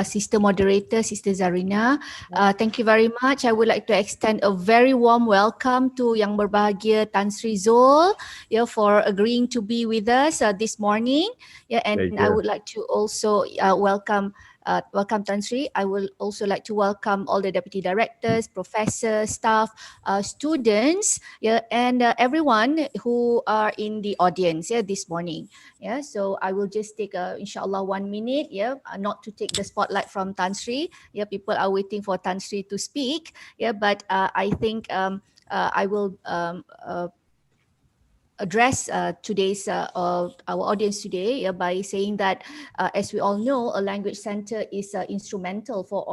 Sister Moderator, Sister Zarinah. Thank you very much. I would like to extend a very warm welcome to Yang Berbahagia Tan Sri Zul, for agreeing to be with us this morning. And I would like to also welcome Tan Sri. I will also like to welcome all the deputy directors, professors, staff, students, and everyone who are in the audience this morning. So I will just take inshallah 1 minute, not to take the spotlight from Tan Sri. People are waiting for Tan Sri to speak. But I think I will address today's our audience today by saying that as we all know, a language center is instrumental for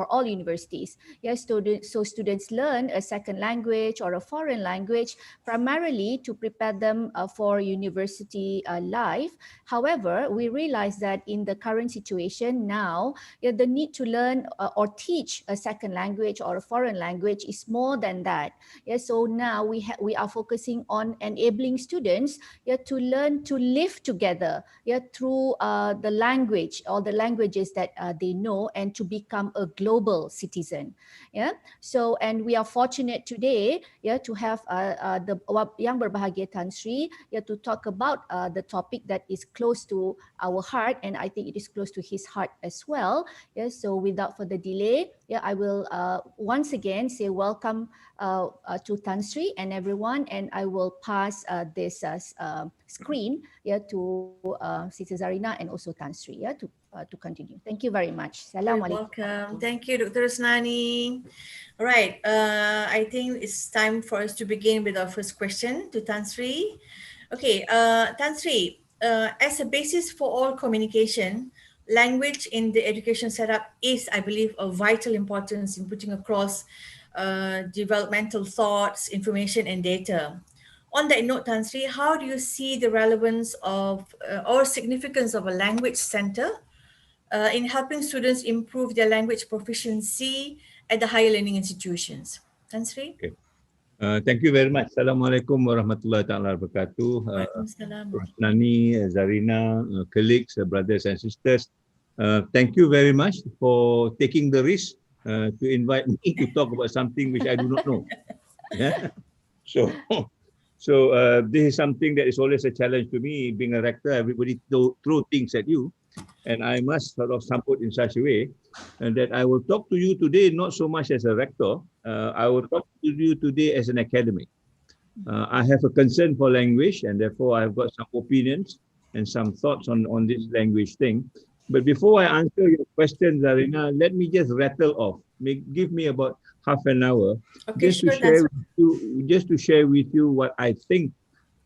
all universities. So students learn a second language or a foreign language primarily to prepare them for university life. However, we realize that in the current situation now, the need to learn or teach a second language or a foreign language is more than that. So now we are focusing on enabling students to learn to live together through the language or the languages that they know, and to become a global citizen. So, and we are fortunate today to have the Yang Berbahagia Tan Sri to talk about the topic that is close to our heart, and I think it is close to his heart as well. So without further delay, I will once again say welcome to Tan Sri and everyone, and I will pass this screen to Sister Zarinah and also Tan Sri to continue. Thank you very much. You're welcome. Thank you, Dr. Rosnani. All right, I think it's time for us to begin with our first question to Tan Sri. Okay, Tan Sri, as a basis for all communication, language in the education setup is, I believe, of vital importance in putting across developmental thoughts, information, and data. On that note, Tan Sri, how do you see the relevance of or significance of a language center in helping students improve their language proficiency at the higher learning institutions? Tan Sri? Okay. Thank you very much. Assalamualaikum warahmatullahi wabarakatuh. Waalaikumsalam. Rosnani, Zarinah, colleagues, brothers and sisters. Thank you very much for taking the risk to invite me to talk about something which I do not know. So this is something that is always a challenge to me. Being a rector, everybody throw things at you, and I must sort of sum it in such a way that I will talk to you today not so much as a rector. I will talk to you today as an academic. I have a concern for language, and therefore I've got some opinions and some thoughts on this language thing. But before I answer your question, Zarinah, let me just rattle off. Give me about half an hour, okay, just to share with you what I think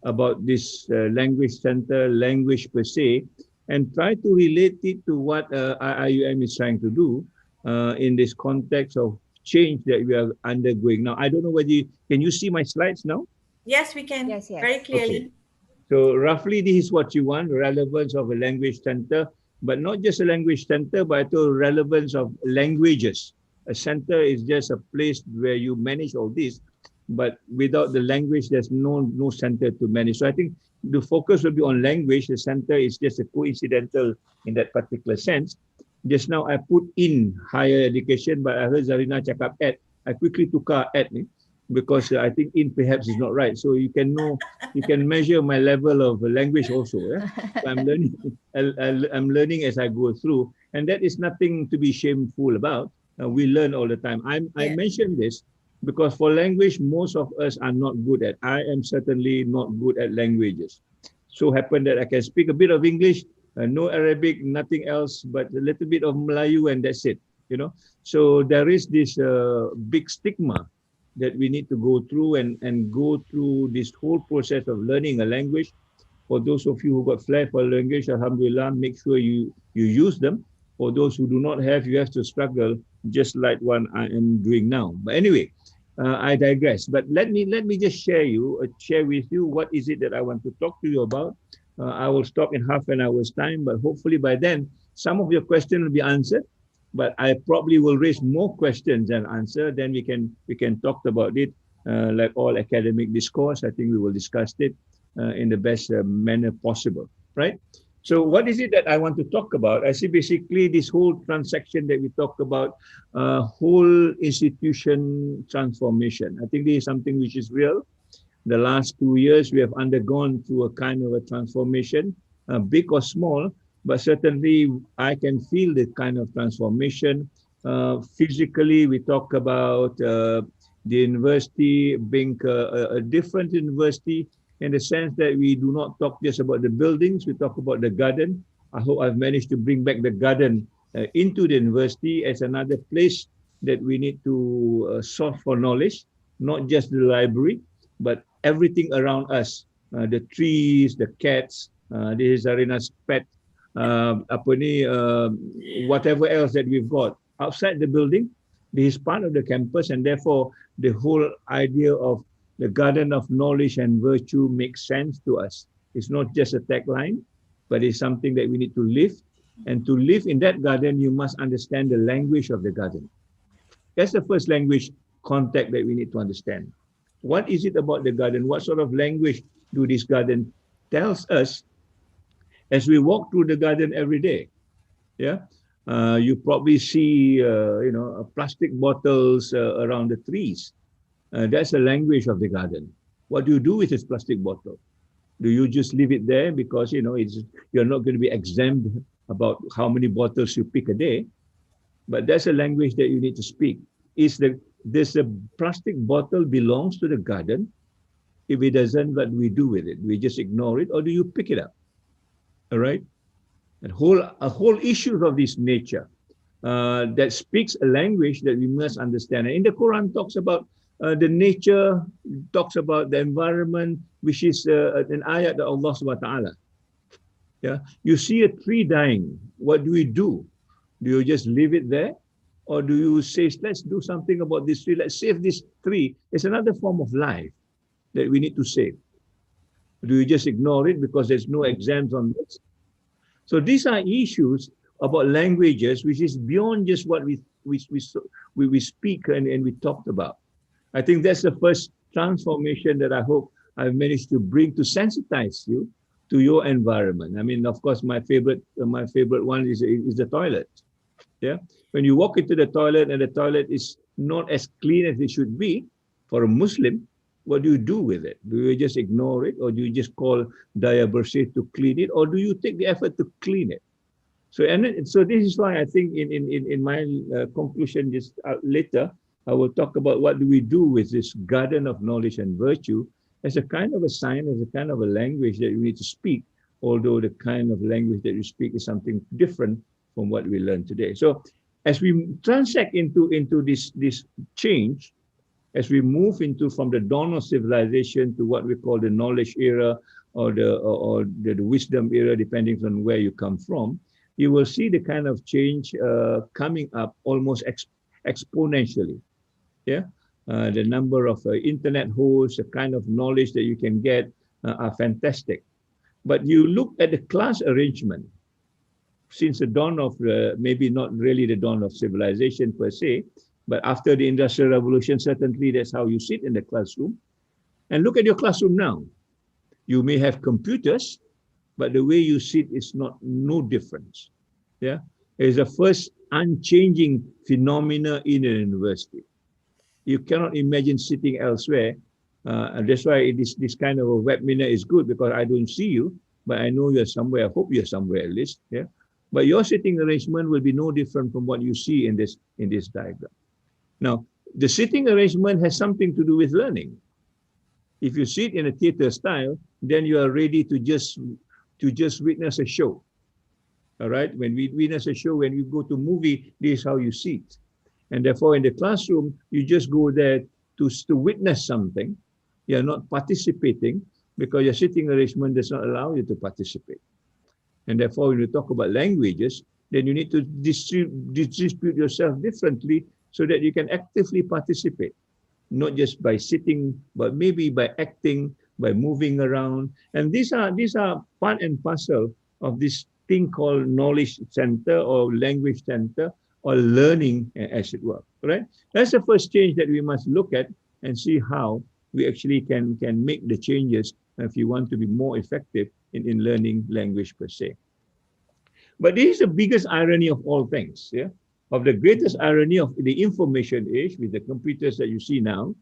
about this language center, language per se, and try to relate it to what IIUM is trying to do in this context of change that we are undergoing now. I don't know whether can you see my slides now? Yes, we can. Yes. Very clearly. Okay. So roughly this is what you want, relevance of a language center, but not just a language center, but the relevance of languages. A center is just a place where you manage all this, but without the language, there's no center to manage. So I think the focus will be on language. The center is just a coincidental in that particular sense. Just now I put in higher education, but I heard Zarinah cakap at. I quickly tukar at because I think in perhaps is not right. So you can know, you can measure my level of language also. So I'm learning as I go through, and that is nothing to be shameful about. We learn all the time. I mentioned this because for language, most of us are not good at. I am certainly not good at languages. So happen that I can speak a bit of English, no Arabic, nothing else, but a little bit of Melayu, and that's it. So there is this big stigma that we need to go through and go through this whole process of learning a language. For those of you who got flair for language, alhamdulillah, make sure you use them. For those who do not have, you have to struggle, just like one I am doing now. But anyway, I digress. But let me just share with you what is it that I want to talk to you about. I will stop in half an hour's time, but hopefully by then some of your questions will be answered. But I probably will raise more questions than answer. Then we can talk about it like all academic discourse. I think we will discuss it in the best manner possible, right? So what is it that I want to talk about? I see basically this whole transaction that we talk about, whole institution transformation. I think this is something which is real. The last 2 years, we have undergone through a kind of a transformation, big or small, but certainly I can feel the kind of transformation. Physically, we talk about the university being a different university in the sense that we do not talk just about the buildings, we talk about the garden. I hope I've managed to bring back the garden into the university as another place that we need to source for knowledge, not just the library, but everything around us, the trees, the cats, this is Zarinah's pet, whatever else that we've got outside the building. This is part of the campus, and therefore the whole idea of the garden of knowledge and virtue makes sense to us. It's not just a tagline, but it's something that we need to live. And to live in that garden, you must understand the language of the garden. That's the first language contact that we need to understand. What is it about the garden? What sort of language do this garden tells us as we walk through the garden every day? Yeah, you probably see plastic bottles around the trees. That's the language of the garden. What do you do with this plastic bottle? Do you just leave it there because you're not going to be exempt about how many bottles you pick a day? But that's a language that you need to speak. Does the plastic bottle belongs to the garden? If it doesn't, what do we do with it? We just ignore it, or do you pick it up? All right. And a whole issue of this nature that speaks a language that we must understand. And in the Quran talks about the nature, talks about the environment, which is an ayat that Allah subhanahu wa ta'ala. Yeah, you see a tree dying. What do we do? Do you just leave it there? Or do you say, let's do something about this tree, let's save this tree? It's another form of life that we need to save. Do you just ignore it because there's no exams on this? So these are issues about languages, which is beyond just what we speak and we talked about. I think that's the first transformation that I hope I've managed to bring to sensitize you to your environment. I mean, of course, my favorite one is the toilet. Yeah, when you walk into the toilet and the toilet is not as clean as it should be for a Muslim, what do you do with it? Do you just ignore it, or do you just call Daya Bersih to clean it, or do you take the effort to clean it? So this is why I think in my conclusion just later, I will talk about what do we do with this garden of knowledge and virtue as a kind of a sign, as a kind of a language that you need to speak, although the kind of language that you speak is something different from what we learned today. So as we transact into this change, as we move from the dawn of civilization to what we call the knowledge era or the wisdom era, depending on where you come from, you will see the kind of change coming up almost exponentially. Yeah, the number of internet hosts, the kind of knowledge that you can get are fantastic. But you look at the class arrangement since the dawn of maybe not really the dawn of civilization per se, but after the Industrial Revolution, certainly that's how you sit in the classroom. And look at your classroom now. You may have computers, but the way you sit is no difference. Yeah, it's the first unchanging phenomena in a university. You cannot imagine sitting elsewhere. And that's why this kind of a webinar is good, because I don't see you, but I know you're somewhere. I hope you're somewhere at least. Yeah, but your sitting arrangement will be no different from what you see in this diagram. Now, the sitting arrangement has something to do with learning. If you sit in a theater style, then you are ready to just witness a show. All right, when we witness a show, when we go to movie, this is how you sit. And therefore, in the classroom, you just go there to witness something. You're not participating because your sitting arrangement does not allow you to participate. And therefore, when you talk about languages, then you need to distribute yourself differently so that you can actively participate, not just by sitting, but maybe by acting, by moving around. And these are part and parcel of this thing called knowledge center or language center or learning, as it were, right? That's the first change that we must look at and see how we actually can make the changes if you want to be more effective in learning language per se. But this is the biggest irony of all things, yeah? Of the greatest irony of the information age with the computers that you see now,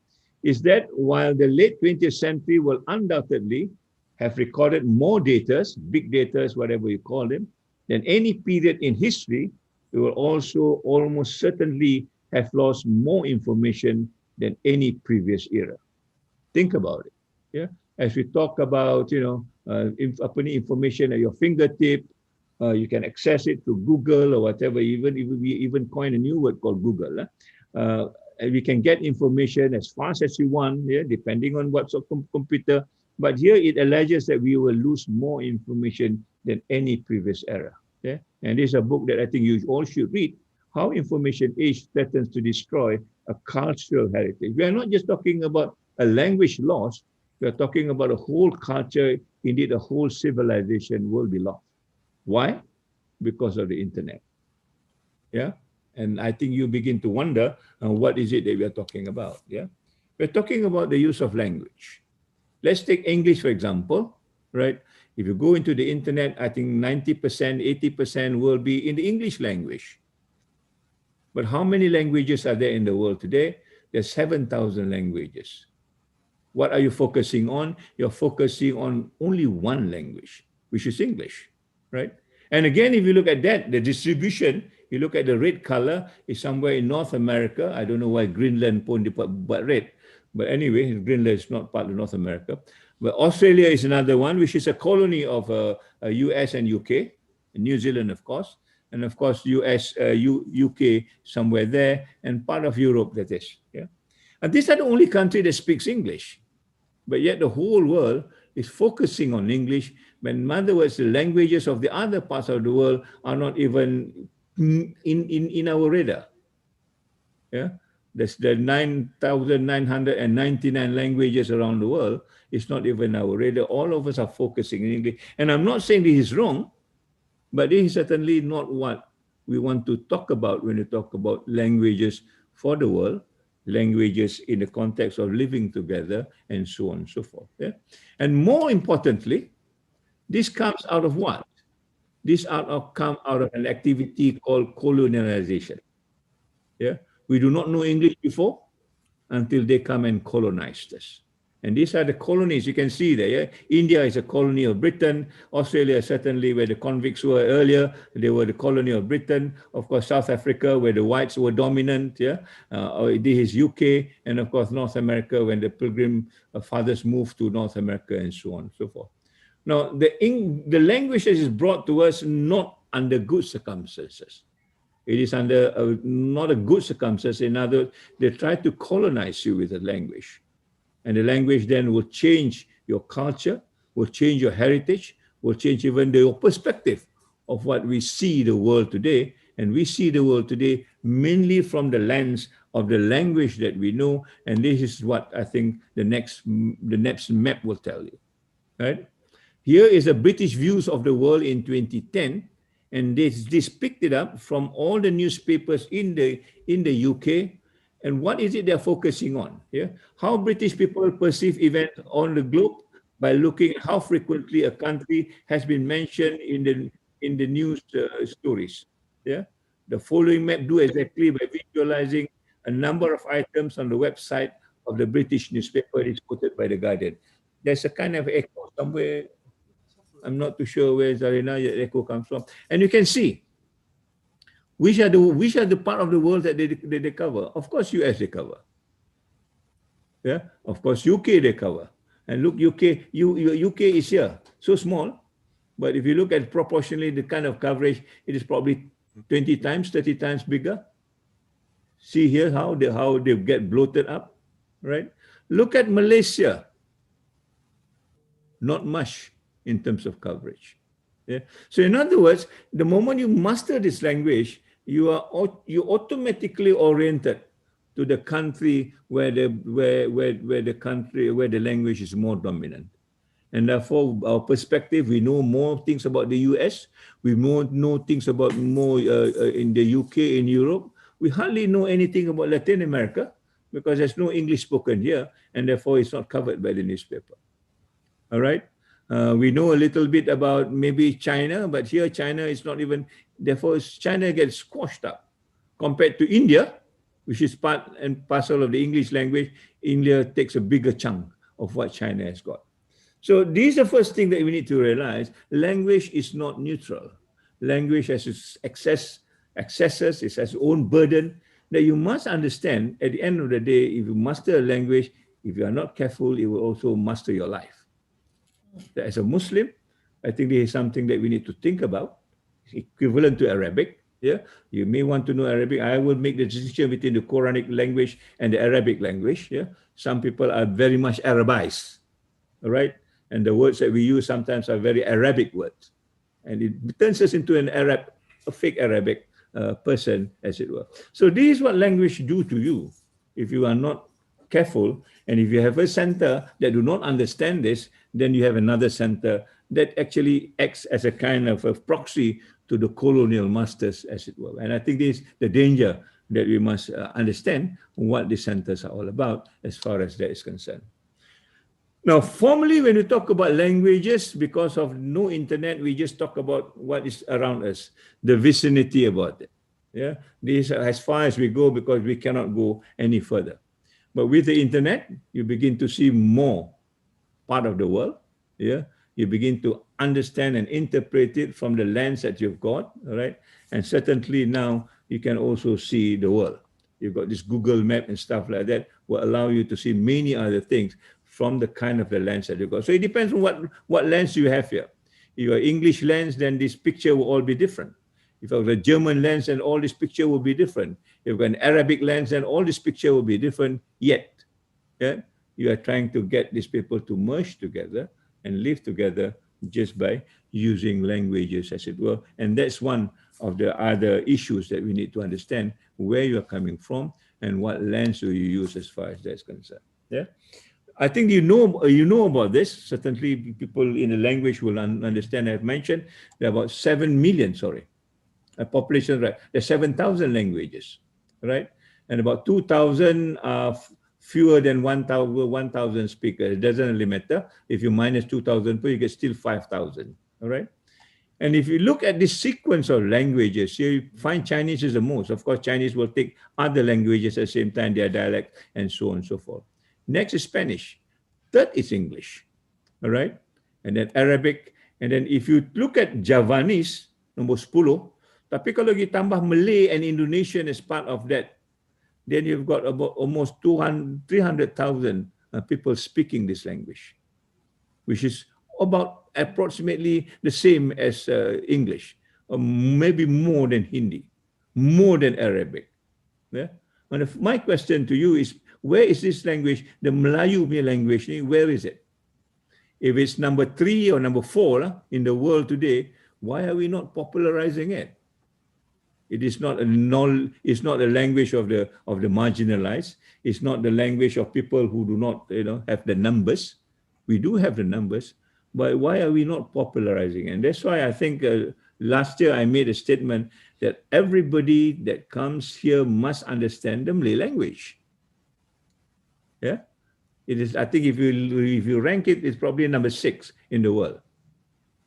is that while the late 20th century will undoubtedly have recorded more data, big data, whatever you call them, than any period in history, it will also almost certainly have lost more information than any previous era. Think about it. Yeah. As we talk about, information at your fingertip, you can access it through Google or whatever. We even coined a new word called Google. And we can get information as fast as you want, yeah, depending on what sort of computer. But here it alleges that we will lose more information than any previous era. Yeah? And this is a book that I think you all should read, How Information Age Threatens to Destroy a Cultural Heritage. We are not just talking about a language loss, we are talking about a whole culture, indeed a whole civilization will be lost. Why? Because of the internet. Yeah. And I think you begin to wonder what is it that we are talking about. Yeah. We're talking about the use of language. Let's take English, for example, right? If you go into the internet, I think 90%, 80% will be in the English language. But how many languages are there in the world today? There's 7,000 languages. What are you focusing on? You're focusing on only one language, which is English, right? And again, if you look at that, the distribution, you look at the red color is somewhere in North America. I don't know why Greenland pun but red. But anyway, Greenland is not part of North America. But Australia is another one, which is a colony of US and UK, New Zealand, of course. And of course, UK somewhere there, and part of Europe, that is. Yeah? And these are the only country that speaks English. But yet the whole world is focusing on English. But in other words, the languages of the other parts of the world are not even in our radar. Yeah, there's the 9,999 languages around the world. It's not even our radar. All of us are focusing in English. And I'm not saying this is wrong, but this is certainly not what we want to talk about when we talk about languages for the world, languages in the context of living together, and so on and so forth. Yeah? And more importantly, this comes out of what? This come out of an activity called colonialization. Yeah, we do not know English before until they come and colonized us. And these are the colonies you can see there. Yeah? India is a colony of Britain. Australia, certainly, where the convicts were earlier, they were the colony of Britain. Of course, South Africa, where the whites were dominant. Yeah, this is UK, and of course, North America, when the Pilgrim fathers moved to North America, and so on and so forth. Now, the language that is brought to us not under good circumstances. It is under not a good circumstance. In other words, they try to colonize you with a language. And the language then will change your culture, will change your heritage, will change even your perspective of what we see the world today. And we see the world today mainly from the lens of the language that we know. And this is what I think the next map will tell you, right? Here is the British views of the world in 2010. And this picked it up from all the newspapers in the UK. And what is it they're focusing on? Yeah? How British people perceive events on the globe by looking at how frequently a country has been mentioned in the news stories. Yeah? The following map do exactly by visualizing a number of items on the website of the British newspaper. It's quoted by The Guardian. There's a kind of echo somewhere. I'm not too sure where Zarinah the echo comes from. And you can see which are the part of the world that they cover. Of course, US they cover. Yeah, of course, UK they cover. And look, UK is here, so small. But if you look at proportionally the kind of coverage, it is probably 20 times, 30 times bigger. See here how they get bloated up, right? Look at Malaysia. Not much in terms of coverage. Yeah. So in other words, the moment you master this language, you automatically oriented to the country where the language is more dominant. And therefore, our perspective, we know more things about the US, we know things about more in the UK, in Europe. We hardly know anything about Latin America because there's no English spoken here, and therefore it's not covered by the newspaper. All right. We know a little bit about maybe China, but here China is not even, therefore China gets squashed up. Compared to India, which is part and parcel of the English language, India takes a bigger chunk of what China has got. So this is the first thing that we need to realize. Language is not neutral. Language has its excesses, it has its own burden that you must understand. At the end of the day, if you master a language, if you are not careful, it will also master your life. As a Muslim, I think this is something that we need to think about. It's equivalent to Arabic. Yeah, you may want to know Arabic. I will make the distinction between the Quranic language and the Arabic language. Yeah, some people are very much Arabized, all right, and the words that we use sometimes are very Arabic words, and it turns us into an Arab, a fake Arabic person, as it were. So this is what language do to you if you are not careful, and if you have a center that do not understand this, then you have another center that actually acts as a kind of a proxy to the colonial masters, as it were. And I think this is the danger that we must understand what the centers are all about as far as that is concerned. Now, formally, when we talk about languages, because of no internet, we just talk about what is around us, the vicinity about it. Yeah, this is as far as we go because we cannot go any further. But with the internet, you begin to see more part of the world. Yeah, you begin to understand and interpret it from the lens that you've got. All right, and certainly now you can also see the world. You've got this Google map and stuff like that will allow you to see many other things from the kind of the lens that you got. So it depends on what lens you have here. If you have English lens, then this picture will all be different. If you have a German lens, then all this picture will be different. If you have an Arabic lens, then all this picture will be different. Yet, yeah, you are trying to get these people to merge together and live together just by using languages, as it were. And that's one of the other issues that we need to understand, where you are coming from and what lens do you use as far as that's concerned. Yeah. I think you know about this. Certainly people in the language will understand. I've mentioned there are about 7 million, a population, right? There's 7,000 languages, right? And about 2,000 are fewer than 1,000 speakers. It doesn't really matter. If you minus 2,000, you get still 5,000, all right? And if you look at this sequence of languages, you find Chinese is the most. Of course, Chinese will take other languages at the same time, their dialect, and so on and so forth. Next is Spanish. Third is English, all right? And then Arabic. And then if you look at Javanese, nombor 10, tapi kalau kita tambah Malay and Indonesian as part of that, then you've got about almost 300,000 people speaking this language, which is about approximately the same as English, or maybe more than Hindi, more than Arabic. Yeah? And my question to you is, where is this language, the Melayu language, where is it? If it's number 3 or number 4 in the world today, why are we not popularizing it? It is not it's not a language of the marginalized. It's not the language of people who do not have the numbers. We do have the numbers, but why are we not popularizing? And that's why I think last year I made a statement that everybody that comes here must understand the Malay language. Yeah, it is. I think if you rank it, it's probably number 6 in the world.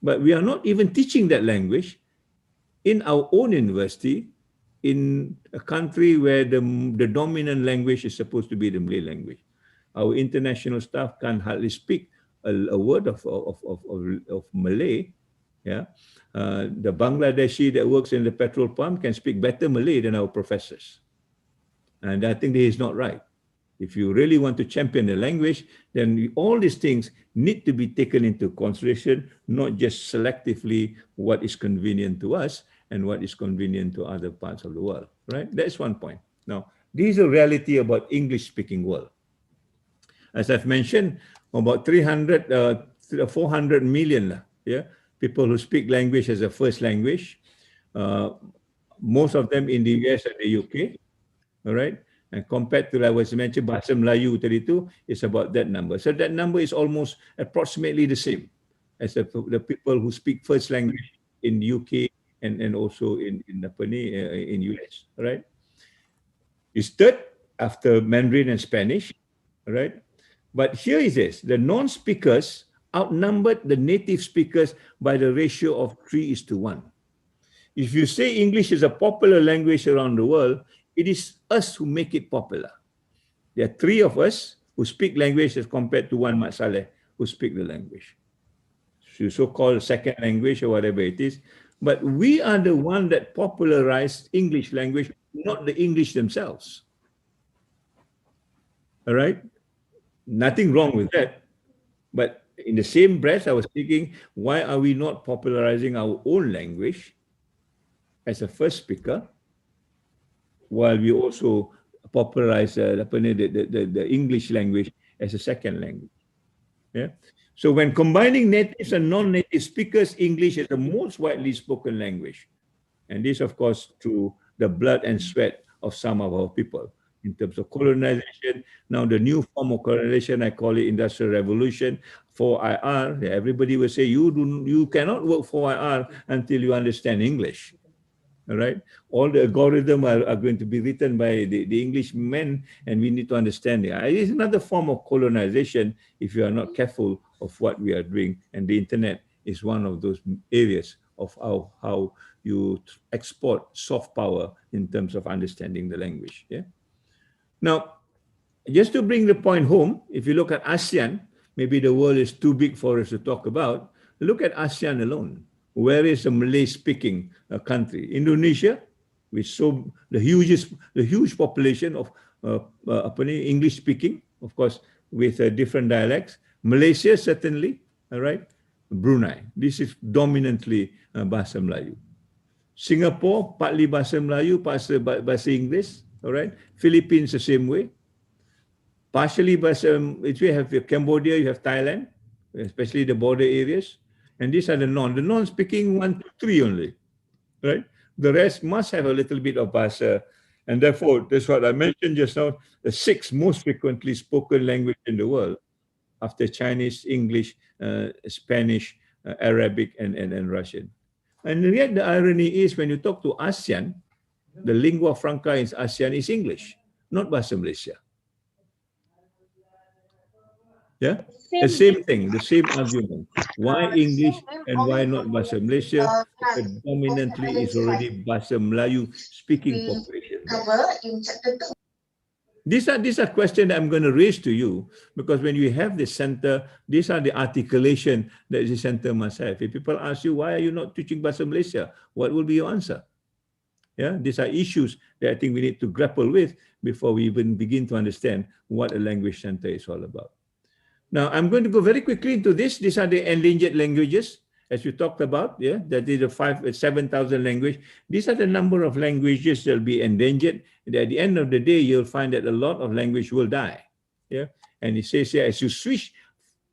But we are not even teaching that language in our own university, in a country where the dominant language is supposed to be the Malay language. Our international staff can hardly speak a word of Malay. Yeah, the Bangladeshi that works in the petrol pump can speak better Malay than our professors, and I think this is not right. If you really want to champion the language, then all these things need to be taken into consideration, not just selectively what is convenient to us and what is convenient to other parts of the world, right? That's one point. Now, this is a reality about English-speaking world. As I've mentioned, about 400 million people who speak language as a first language, most of them in the US and the UK, all right? And compared to, like I was mentioned, Bahasa Melayu tadi tu, it's about that number. So that number is almost approximately the same as the people who speak first language in UK and also in US, right? It's third after Mandarin and Spanish, right? But here is this, the non-speakers outnumbered the native speakers by the ratio of 3:1. If you say English is a popular language around the world, it is us who make it popular. There are three of us who speak language as compared to one Mat Saleh who speak the language. So-called second language or whatever it is. But we are the one that popularized English language, not the English themselves. All right? Nothing wrong with that. But in the same breath, I was thinking, why are we not popularizing our own language as a first speaker, while we also popularize the English language as a second language? Yeah. So when combining natives and non-native speakers, English is the most widely spoken language. And this, of course, through the blood and sweat of some of our people. In terms of colonization, now the new form of colonization, I call it Industrial Revolution, 4IR. Everybody will say, you cannot work 4IR until you understand English. All right, all the algorithms are going to be written by the English men, and we need to understand it. It's another form of colonization if you are not careful of what we are doing, and the internet is one of those areas of how you export soft power in terms of understanding the language. Yeah. Now, just to bring the point home, if you look at ASEAN, maybe the world is too big for us to talk about. Look at ASEAN alone. Where is a Malay-speaking country? Indonesia, with the huge population of English-speaking, of course, with different dialects. Malaysia, certainly, all right. Brunei, this is dominantly Bahasa Melayu. Singapore, partly Bahasa Melayu, Bahasa English, all right. Philippines, the same way. Partially, if you have Cambodia, you have Thailand, especially the border areas. And these are the non-speaking 1 to 3 only, right? The rest must have a little bit of Bahasa. And therefore, that's what I mentioned just now, the 6 most frequently spoken language in the world after Chinese, English, Spanish, Arabic, and Russian. And yet the irony is when you talk to ASEAN, the lingua franca in ASEAN is English, not Bahasa Malaysia. Yeah, the same thing, the same argument. Why English and why not Bahasa Malaysia? Predominantly is already Bahasa Melayu speaking population. These are questions that I'm going to raise to you, because when you have the center, these are the articulation that the center must have. If people ask you, why are you not teaching Bahasa Malaysia? What will be your answer? Yeah, these are issues that I think we need to grapple with before we even begin to understand what a language center is all about. Now, I'm going to go very quickly into this. These are the endangered languages, as we talked about. Yeah, that is the 7,000 language. These are the number of languages that will be endangered. And at the end of the day, you'll find that a lot of language will die. Yeah, and it says here, as you switch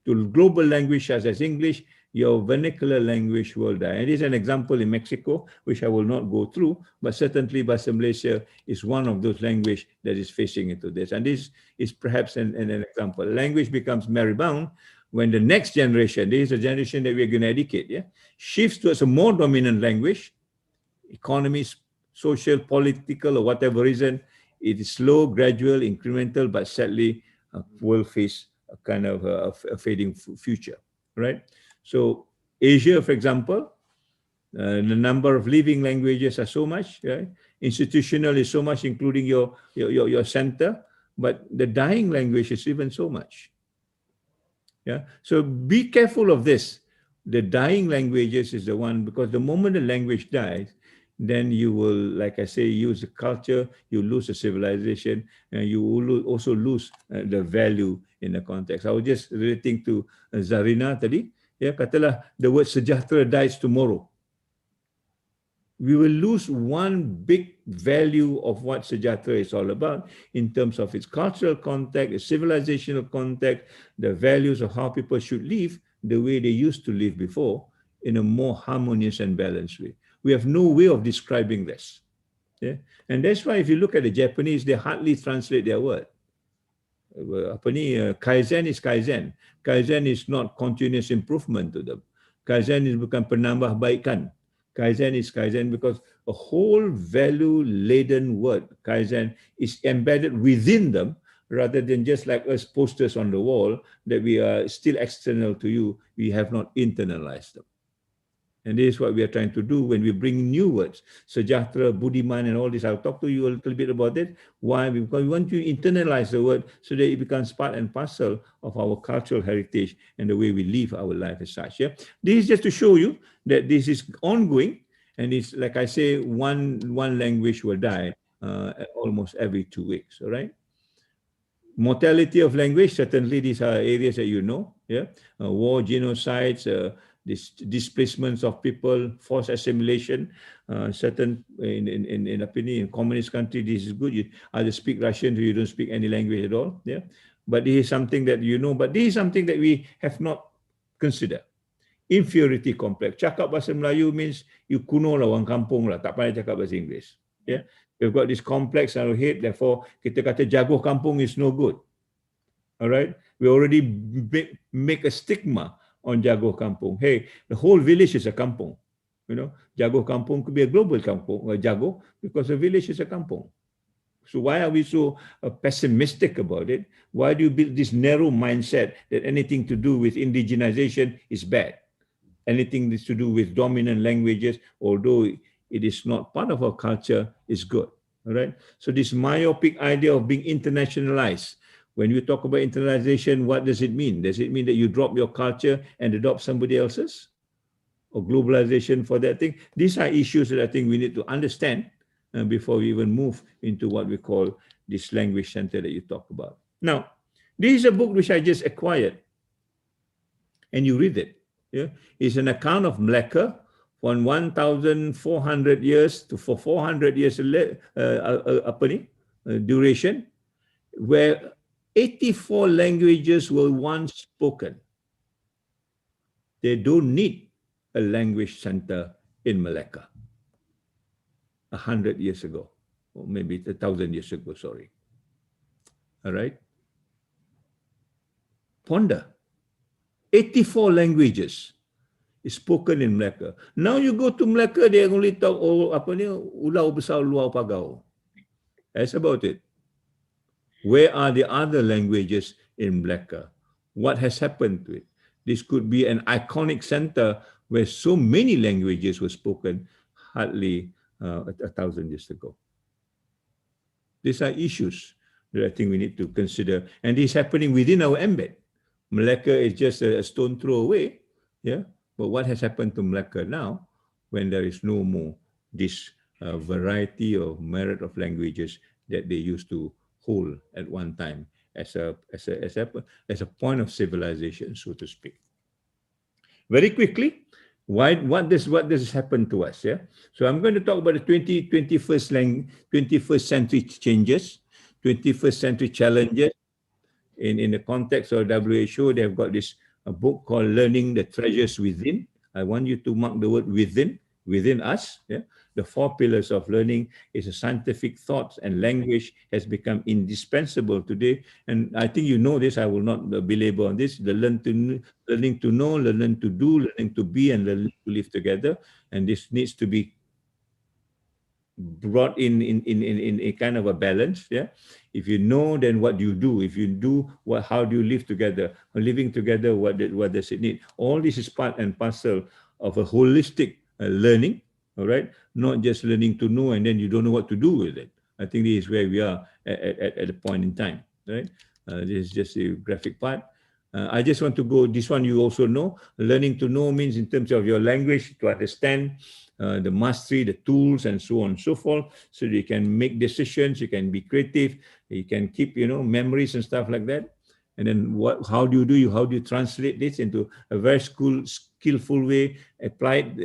to global language such as English, your vernacular language will die. And this is an example in Mexico, which I will not go through, but certainly Bahasa Malaysia is one of those languages that is facing into this. And this is perhaps an example. Language becomes married-bound when the next generation, this is a generation that we're going to educate, yeah, shifts towards a more dominant language, economies, social, political, or whatever reason. It is slow, gradual, incremental, but sadly will face a kind of a fading future, right? So Asia, for example, the number of living languages are so much, right? Institutional is so much, including your center, but the dying language is even so much. Yeah. So be careful of this. The dying languages is the one, because the moment the language dies, then you will, like I say, use the culture, you lose the civilization, and you will also lose the value in the context. I was just relating to Zarinah tadi. Ya, katalah the word sejahtera dies tomorrow. We will lose one big value of what sejahtera is all about in terms of its cultural context, its civilizational context, the values of how people should live the way they used to live before in a more harmonious and balanced way. We have no way of describing this. Yeah? And that's why if you look at the Japanese, they hardly translate their word. Kaizen is Kaizen. Kaizen is not continuous improvement to them. Kaizen is bukan penambahbaikan. Kaizen is Kaizen because a whole value-laden word, Kaizen, is embedded within them, rather than just like us posters on the wall that we are still external to you, we have not internalized them. And this is what we are trying to do when we bring new words, sejahtera, budiman, and all this. I'll talk to you a little bit about it. Why? Because we want to internalize the word so that it becomes part and parcel of our cultural heritage and the way we live our life as such. Yeah, this is just to show you that this is ongoing, and it's like I say, one language will die almost every 2 weeks. All right. Mortality of language, certainly these are areas that you know, yeah. War, genocides, displacements of people, forced assimilation, certain, in opinion, in communist country, this is good. You either speak Russian or you don't speak any language at all, yeah. But this is something that you know, but this is something that we have not considered. Inferiority complex. Cakap bahasa Melayu means you kuno lah, orang kampung lah, tak pandai cakap bahasa Inggeris. Yeah. We've got this complex in our head, therefore kita kata jago kampung is no good. All right. We already make a stigma on jago kampung. Hey, the whole village is a kampung. You know, jago kampung could be a global kampung, or jago, because the village is a kampung. So why are we so pessimistic about it? Why do you build this narrow mindset that anything to do with indigenization is bad? Anything that's to do with dominant languages, although it is not part of our culture, is good. All right. So this myopic idea of being internationalized. When you talk about internationalization, what does it mean? Does it mean that you drop your culture and adopt somebody else's? Or globalization for that thing? These are issues that I think we need to understand before we even move into what we call this language center that you talk about. Now, this is a book which I just acquired, and you read it. Yeah, it's an account of Melaka from 1,400 years to 400 years duration, where 84 languages were once spoken. They don't need a language center in Melaka 100 years ago, or maybe 1,000 years ago, sorry. All right? Ponder. 84 languages is spoken in Melaka. Now you go to Melaka, they only talk ulau besar luar pagau. That's about it. Where are the other languages in Melaka? What has happened to it? This could be an iconic center where so many languages were spoken hardly 1,000 years ago. These are issues that I think we need to consider, and this is happening within our embed. Melaka is just a stone throw away, yeah. But what has happened to Melaka now, when there is no more this variety of merit of languages that they used to hold at one time as a point of civilization, so to speak. Very quickly, what does happen to us? Yeah. So I'm going to talk about the 21st century changes, 21st century challenges. In the context of WHO, they've got this book called Learning the Treasures Within. I want you to mark the word within us. Yeah? The 4 pillars of learning is a scientific thought, and language has become indispensable today. And I think you know this, I will not belabor on this. The learning to know, learning to do, learning to be, and learning to live together. And this needs to be brought in a kind of a balance. Yeah. If you know, then what do you do? If you do, how do you live together? Living together, what does it need? All this is part and parcel of a holistic learning. All right, not just learning to know and then you don't know what to do with it. I think this is where we are at a point in time. Right. This is just a graphic part. I just want to go, this one you also know. Learning to know means in terms of your language, to understand the mastery, the tools, and so on and so forth, so that you can make decisions, you can be creative, you can keep, memories and stuff like that. And then how do you translate this into a very skillful way, applied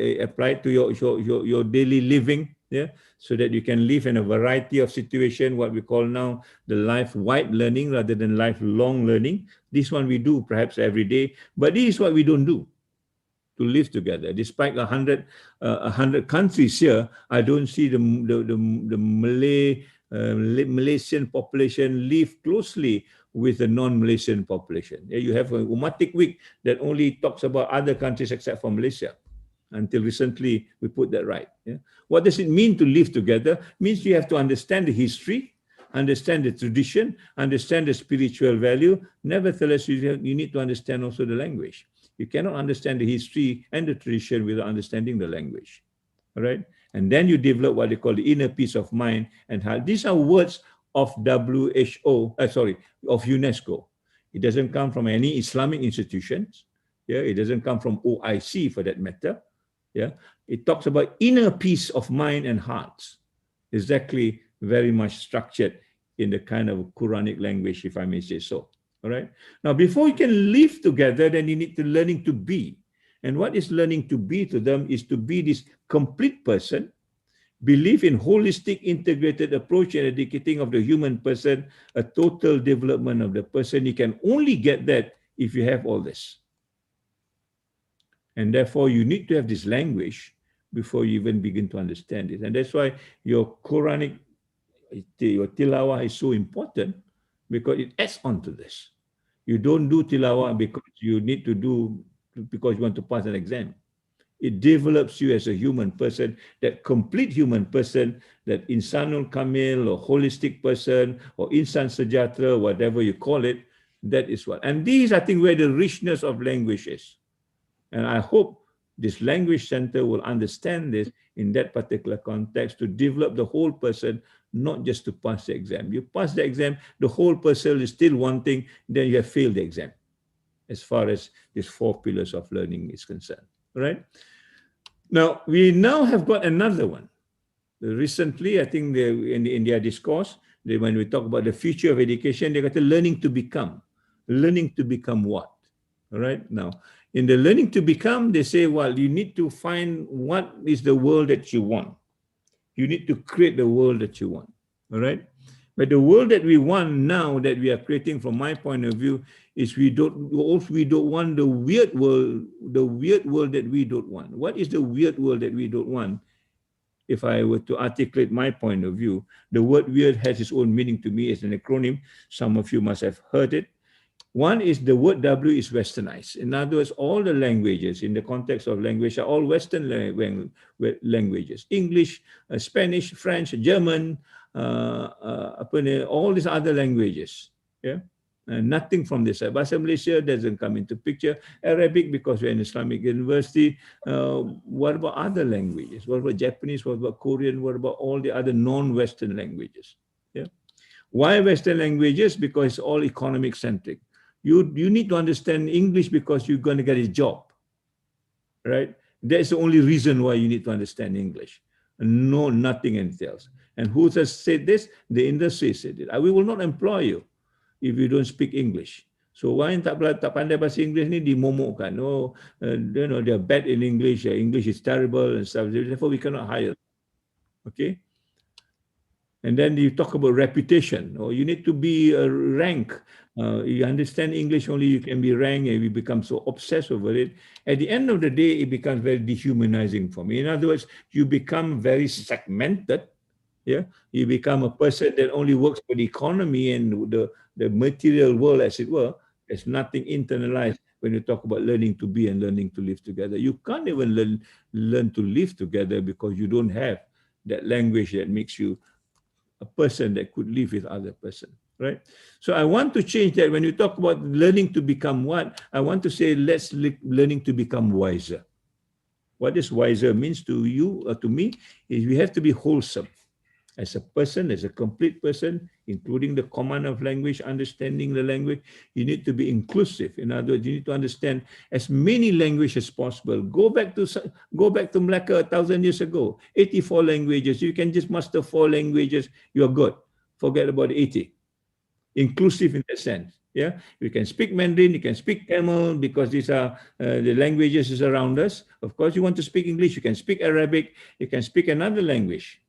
to your daily living, yeah, so that you can live in a variety of situations, what we call now the life-wide learning rather than lifelong learning. This one we do perhaps every day, but this is what we don't do to live together. Despite 100 countries here, I don't see the Malaysian population live closely with the non-Malaysian population. You have a Umatic Week that only talks about other countries except for Malaysia. Until recently, we put that right. Yeah? What does it mean to live together? It means you have to understand the history, understand the tradition, understand the spiritual value. Nevertheless, you need to understand also the language. You cannot understand the history and the tradition without understanding the language. All right? And then you develop what they call the inner peace of mind and heart. These are words of of UNESCO. It doesn't come from any Islamic institutions. Yeah, it doesn't come from OIC for that matter. Yeah, it talks about inner peace of mind and hearts. Exactly, very much structured in the kind of Quranic language, if I may say so. All right. Now, before you can live together, then you need to learning to be. And what is learning to be to them is to be this complete person, believe in holistic integrated approach and educating of the human person, a total development of the person. You can only get that if you have all this. And therefore, you need to have this language before you even begin to understand it. And that's why your Quranic, your tilawah is so important, because it adds on to this. You don't do tilawah because you need to do, because you want to pass an exam. It develops you as a human person, that complete human person, that insanul kamil or holistic person or insan sejahtera, whatever you call it, that is what. And these, I think, where the richness of language is. And I hope this language center will understand this in that particular context to develop the whole person, not just to pass the exam. You pass the exam, the whole person is still wanting, then you have failed the exam, as far as these 4 pillars of learning is concerned, right? Now, we now have got another one. Recently, I think in their discourse, when we talk about the future of education, they got to learning to become. Learning to become what? All right, now, in the learning to become, they say, well, you need to find what is the world that you want. You need to create the world that you want, all right? But the world that we want now, that we are creating, from my point of view, is we don't want the weird world that we don't want. What is the weird world that we don't want? If I were to articulate my point of view, the word weird has its own meaning to me as an acronym. Some of you must have heard it. One is the word W is westernized. In other words, all the languages in the context of language are all Western languages. English, Spanish, French, German, all these other languages. Yeah, nothing from this side. Bahasa Malaysia doesn't come into picture. Arabic, because we're in Islamic university. What about other languages? What about Japanese? What about Korean? What about all the other non-Western languages? Yeah. Why Western languages? Because it's all economic centric. You need to understand English because you're going to get a job, right? That's the only reason why you need to understand English. No, nothing else. And who has said this? The industry said it. We will not employ you if you don't speak English. So why tak pandai bahasa English ni dimomokkan? Oh, they're bad in English. English is terrible and stuff. Therefore, we cannot hire. Okay. And then you talk about reputation, or you need to be a rank. You understand English only, you can be ranked, and we become so obsessed over it. At the end of the day, it becomes very dehumanizing for me. In other words, you become very segmented. Yeah, you become a person that only works for the economy and the material world, as it were. There's nothing internalized when you talk about learning to be and learning to live together. You can't even learn to live together because you don't have that language that makes you a person that could live with other person, right? So I want to change that. When you talk about learning to become what, I want to say let's learning to become wiser. What this wiser means to you or to me is we have to be wholesome as a person, as a complete person, including the command of language, understanding the language. You need to be inclusive. In other words, you need to understand as many languages as possible. Go back to Malacca 1,000 years ago. 84 languages. You can just master 4 languages. You're good. Forget about 80. Inclusive in that sense. Yeah, you can speak Mandarin, you can speak Tamil, because these are the languages is around us. Of course, you want to speak English, you can speak Arabic, you can speak another language.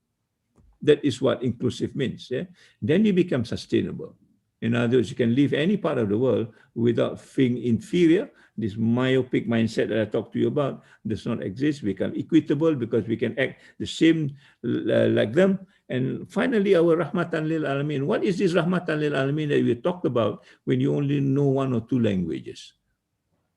That is what inclusive means. Yeah? Then you become sustainable. In other words, you can live any part of the world without feeling inferior. This myopic mindset that I talked to you about does not exist. We become equitable because we can act the same like them. And finally, our rahmatan lil alamin. What is this rahmatan lil alamin that we talked about when you only know 1 or 2 languages?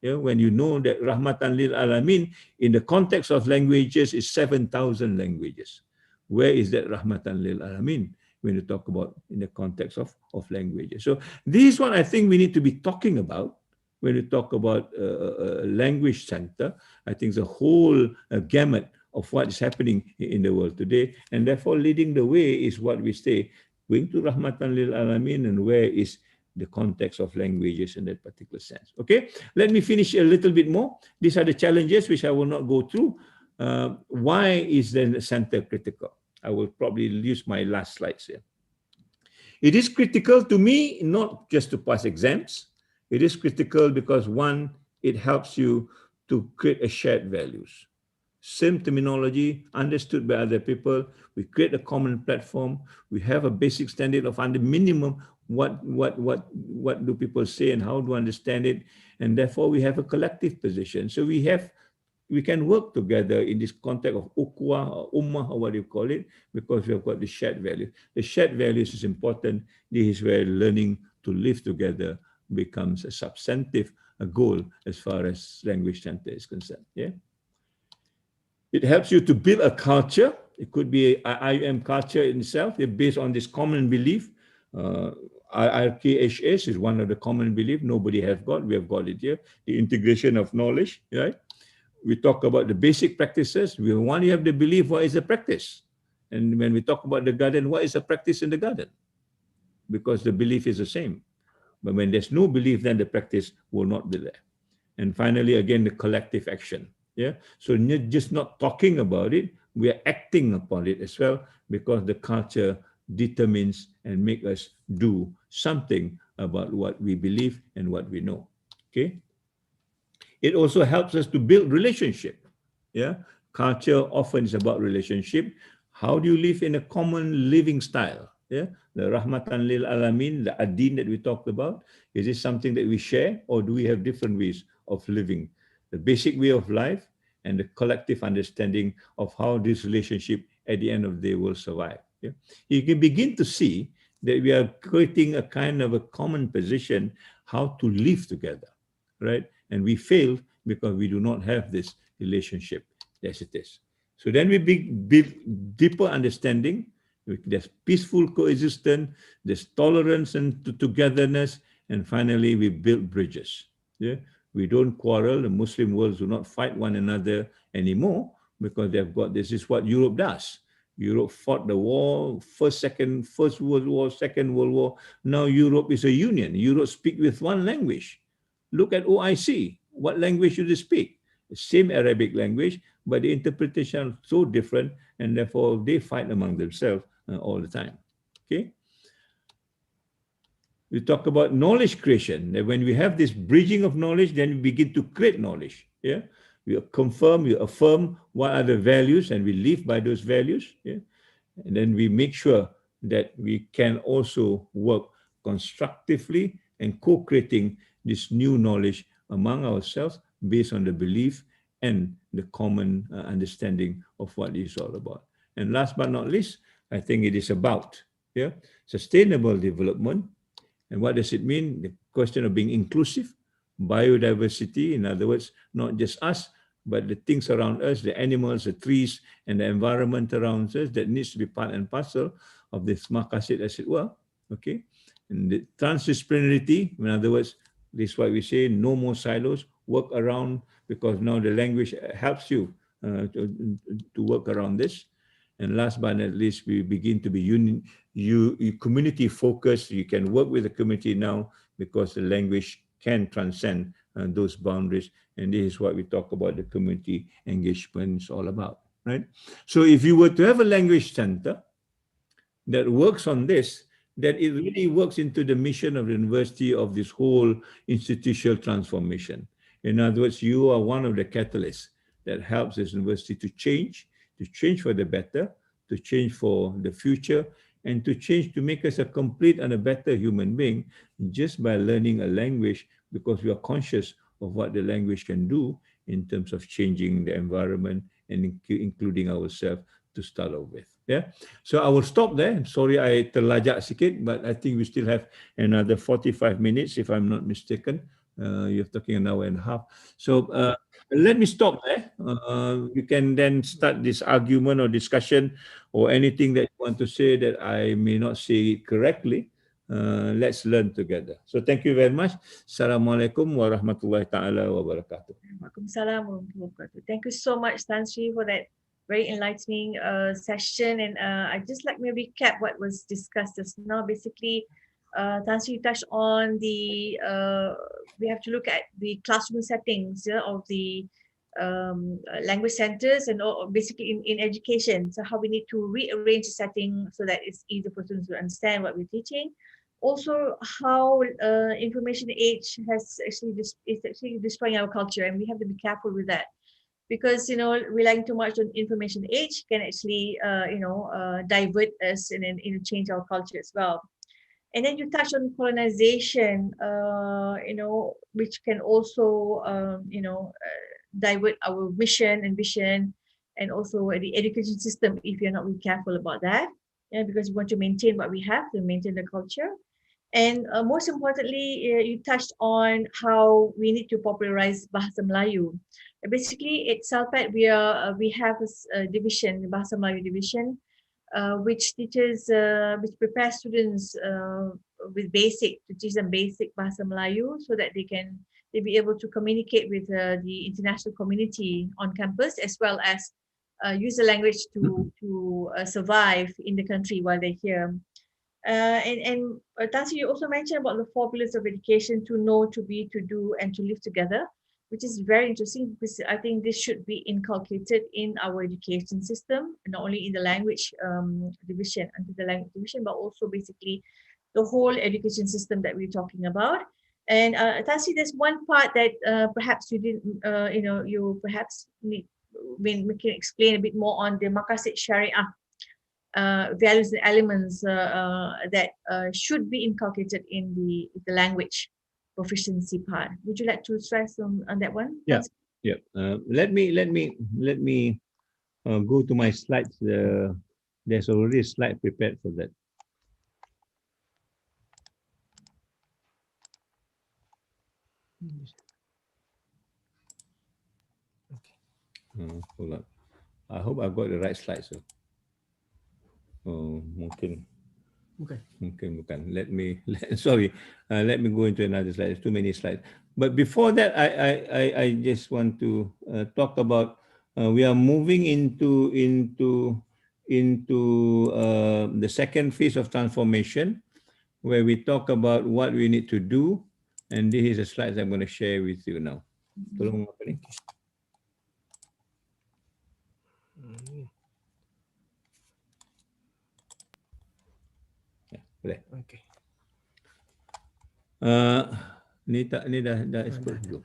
Yeah, when you know that rahmatan lil alamin in the context of languages is 7,000 languages. Where is that rahmatan lil alamin? when you talk about in the context of languages. So this is what I think we need to be talking about when we talk about a language center. I think the whole gamut of what is happening in the world today, and therefore leading the way is what we say, going to Rahmatan lil Alamin, and where is the context of languages in that particular sense. Okay, let me finish a little bit more. These are the challenges which I will not go through. Why is the center critical? I will probably use my last slides here. It is critical to me, not just to pass exams. It is critical because one, it helps you to create a shared values. Same terminology, understood by other people. We create a common platform. We have a basic standard of under minimum what do people say and how to understand it, and therefore we have a collective position. So we can work together in this context of ukhuwah or ummah or what you call it, because we have got the shared value. The shared values is important. This is where learning to live together becomes a substantive goal as far as language center is concerned. Yeah. It helps you to build a culture. It could be an IIUM culture in itself. It's based on this common belief. IRKHS is one of the common belief nobody has got. We have got it here. The integration of knowledge, right? We talk about the basic practices. We want to have the belief, what is the practice? And when we talk about the garden, what is the practice in the garden? Because the belief is the same. But when there's no belief, then the practice will not be there. And finally, again, the collective action. Yeah. So just not talking about it, we are acting upon it as well, because the culture determines and make us do something about what we believe and what we know. Okay. It also helps us to build relationship. Yeah. Culture often is about relationship. How do you live in a common living style? Yeah. The Rahmatan lil Alamin, the Adin that we talked about, is this something that we share, or do we have different ways of living? The basic way of life and the collective understanding of how this relationship at the end of the day will survive. Yeah? You can begin to see that we are creating a kind of a common position how to live together, right? And we fail because we do not have this relationship as it is. So then we build deeper understanding. There's peaceful coexistence, there's tolerance and togetherness, and finally we build bridges. Yeah, we don't quarrel. The Muslim worlds do not fight one another anymore because they've got this is what Europe does. Europe fought the war, First World War, Second World War. Now Europe is a union. Europe speak with one language. Look at OIC. What language do they speak? The same Arabic language, but the interpretation is so different, and therefore they fight among themselves all the time. Okay. We talk about knowledge creation. That when we have this bridging of knowledge, then we begin to create knowledge. Yeah. We confirm, we affirm what are the values, and we live by those values. Yeah. And then we make sure that we can also work constructively and co-creating this new knowledge among ourselves based on the belief and the common understanding of what it is all about. And last but not least, I think it is about sustainable development. And what does it mean? The question of being inclusive, biodiversity, in other words, not just us, but the things around us, the animals, the trees, and the environment around us that needs to be part and parcel of this maqasid, as it were. Okay. And the transdisciplinarity, in other words, this is why we say no more silos, work around, because now the language helps you to work around this. And last but not least, we begin to be community focused. You can work with the community now because the language can transcend those boundaries. And this is what we talk about the community engagement is all about, right? So if you were to have a language center that works on this, that it really works into the mission of the university of this whole institutional transformation. In other words, you are one of the catalysts that helps this university to change for the better, to change for the future, and to change to make us a complete and a better human being just by learning a language, because we are conscious of what the language can do in terms of changing the environment and including ourselves to start off with. Yeah. So I will stop there. I'm sorry I terlajak sikit, but I think we still have another 45 minutes, if I'm not mistaken. You're talking an hour and a half. So let me stop there. You can then start this argument or discussion or anything that you want to say that I may not say it correctly. Let's learn together. So thank you very much. Assalamualaikum warahmatullahi ta'ala wabarakatuh. Waalaikumsalam warahmatullahi wabarakatuh. Thank you so much, Tan Sri, for that very enlightening session. And I just like me recap what was discussed just now. Basically, Tan Sri touched on the we have to look at the classroom settings of the language centers and basically in education. So how we need to rearrange the setting so that it's easier for students to understand what we're teaching. Also, how information age is actually destroying our culture, and we have to be careful with that, because relying too much on information age can actually divert us and then change our culture as well. And then you touch on colonization, which can also divert our mission and vision, and also the education system if you're not really careful about that. Yeah, because we want to maintain what we have, to maintain the culture. And most importantly, you touched on how we need to popularize Bahasa Melayu. Basically, at CELPAD, we have a division, Bahasa Melayu division, which prepares students with to teach them basic Bahasa Melayu, so that they be able to communicate with the international community on campus, as well as use the language to survive in the country while they're here. And Tansi, you also mentioned about the 4 pillars of education: to know, to be, to do, and to live together, which is very interesting, because I think this should be inculcated in our education system, not only in the language division, under the language division, but also basically the whole education system that we're talking about. And Tansi, there's one part that perhaps you didn't, you perhaps need, we can explain a bit more on the Maqasid Syariah. Values and elements that should be inculcated in the language proficiency part. Would you like to stress on that one? Yeah, yeah. Let me go to my slides. There's already a slide prepared for that. Hold on. I hope I've got the right slides. Mungkin bukan. Let me go into another slide. There's too many slides. But before that, I just want to talk about we are moving into the second phase of transformation, where we talk about what we need to do, and this is the slides I'm going to share with you now. Tolong apa ni? Boleh. Okay. Ni dah expert belum?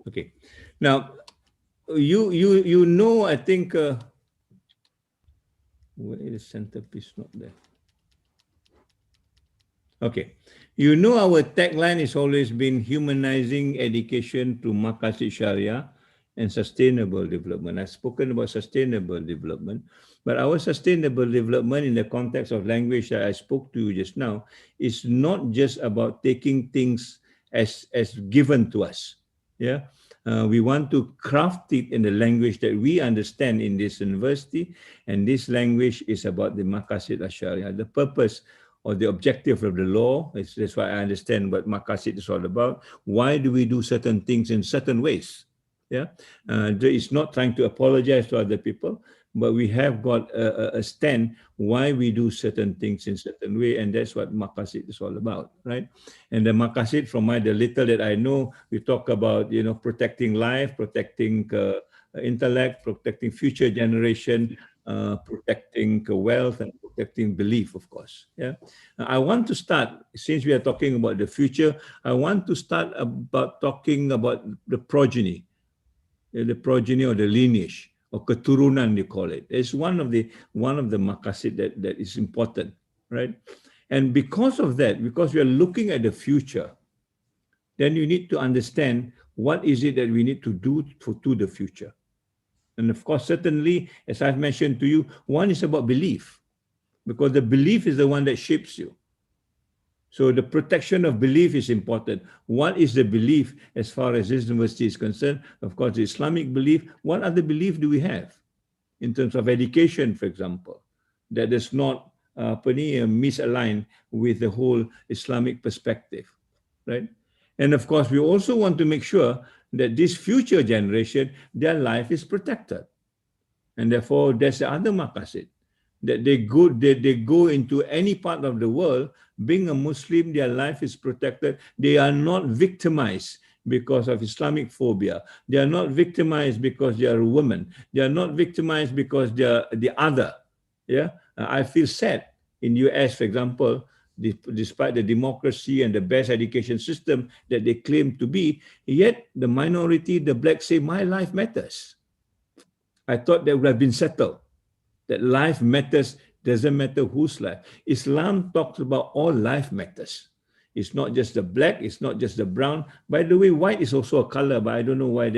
Okay. Now you know, I think where is the centerpiece? Not there. Okay. You know, our tagline has always been humanizing education through Maqasid Sharia and sustainable development. I've spoken about sustainable development, but our sustainable development in the context of language that I spoke to you just now is not just about taking things as given to us. Yeah, we want to craft it in the language that we understand in this university, and this language is about the Maqasid Sharia, the purpose or the objective of the law. That's why I understand what Maqasid is all about. Why do we do certain things in certain ways? Yeah, there is not trying to apologize to other people, but we have got a stand why we do certain things in certain way, and that's what Maqasid is all about, right? And the Maqasid, from the little that I know, we talk about protecting life, protecting intellect, protecting future generation, protecting wealth, and protecting belief, of course. Yeah, I want to start, since we are talking about the future, I want to start about talking about the progeny or the lineage or keturunan, they call it. It's one of the maqasid that is important, right? And because of that, because we are looking at the future, then you need to understand what is it that we need to do to the future. And of course, certainly, as I've mentioned to you, one is about belief, because the belief is the one that shapes you. So the protection of belief is important. What is the belief as far as this university is concerned? Of course, the Islamic belief. What other belief do we have in terms of education, for example, that is not misaligned with the whole Islamic perspective, right? And of course, we also want to make sure that this future generation, their life is protected. And therefore, there's the other maqasid, that they go into any part of the world, being a Muslim, their life is protected. They are not victimized because of Islamic phobia. They are not victimized because they are a woman. They are not victimized because they are the other. Yeah, I feel sad in US, for example, despite the democracy and the best education system that they claim to be, yet the minority, the blacks say, my life matters. I thought that would have been settled, that life matters, doesn't matter whose life. Islam talks about all life matters. It's not just the black, it's not just the brown. By the way, white is also a color, but I don't know why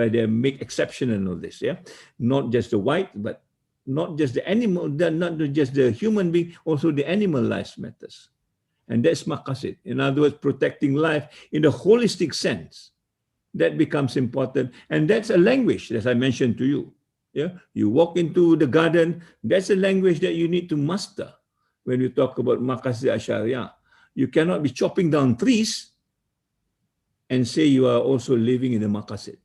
they make exception and all this. Yeah, not just the white, but not just the animal, not just the human being, also the animal lives matters. And that's maqasid. In other words, protecting life in the holistic sense. That becomes important. And that's a language, as I mentioned to you. Yeah, you walk into the garden, that's a language that you need to master when you talk about maqasid asyariah. You cannot be chopping down trees and say you are also living in the maqasid,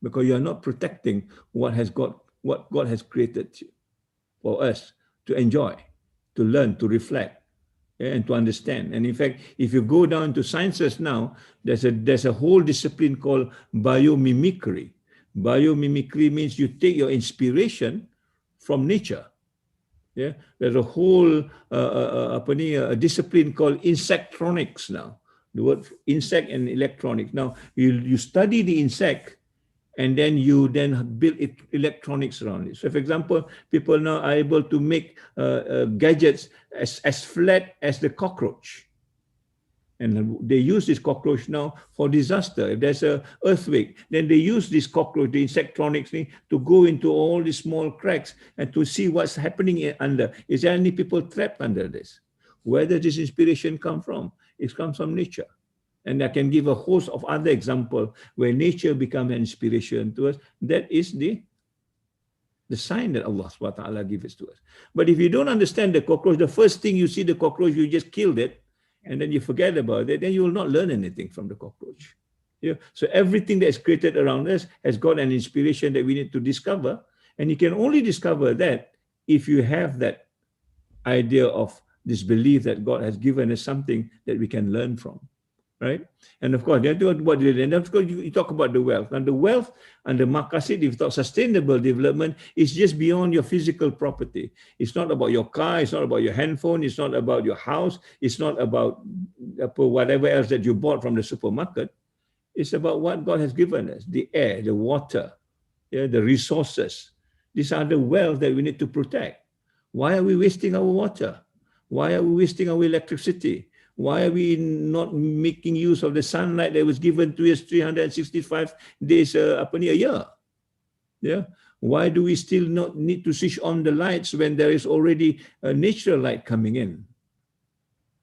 because you are not protecting what God has created for us to enjoy, to learn, to reflect, and to understand. And in fact, if you go down to sciences now, there's a whole discipline called biomimicry. Biomimicry means you take your inspiration from nature. Yeah, there's a whole a discipline called insectronics now. The word insect and electronics. Now you study the insect, and then you build electronics around it. So, for example, people now are able to make gadgets as flat as the cockroach. And they use this cockroach now for disaster. If there's an earthquake, then they use this cockroach, the insectronics, to go into all these small cracks and to see what's happening under. Is there any people trapped under this? Where does this inspiration come from? It comes from nature. And I can give a host of other examples where nature becomes an inspiration to us. That is the sign that Allah subhanahu wa ta'ala gives to us. But if you don't understand the cockroach, the first thing you see the cockroach, you just killed it, and then you forget about it, then you will not learn anything from the cockroach. Yeah? So everything that is created around us has got an inspiration that we need to discover. And you can only discover that if you have that idea of this belief that God has given us something that we can learn from. Right? And of course, and of course, you talk about the wealth. And the wealth and the maqasid, if you talk sustainable development, is just beyond your physical property. It's not about your car, it's not about your handphone, it's not about your house, it's not about whatever else that you bought from the supermarket. It's about what God has given us, the air, the water, yeah, the resources. These are the wealth that we need to protect. Why are we wasting our water? Why are we wasting our electricity? Why are we not making use of the sunlight that was given to us 365 days a year? Yeah. Why do we still not need to switch on the lights when there is already a natural light coming in?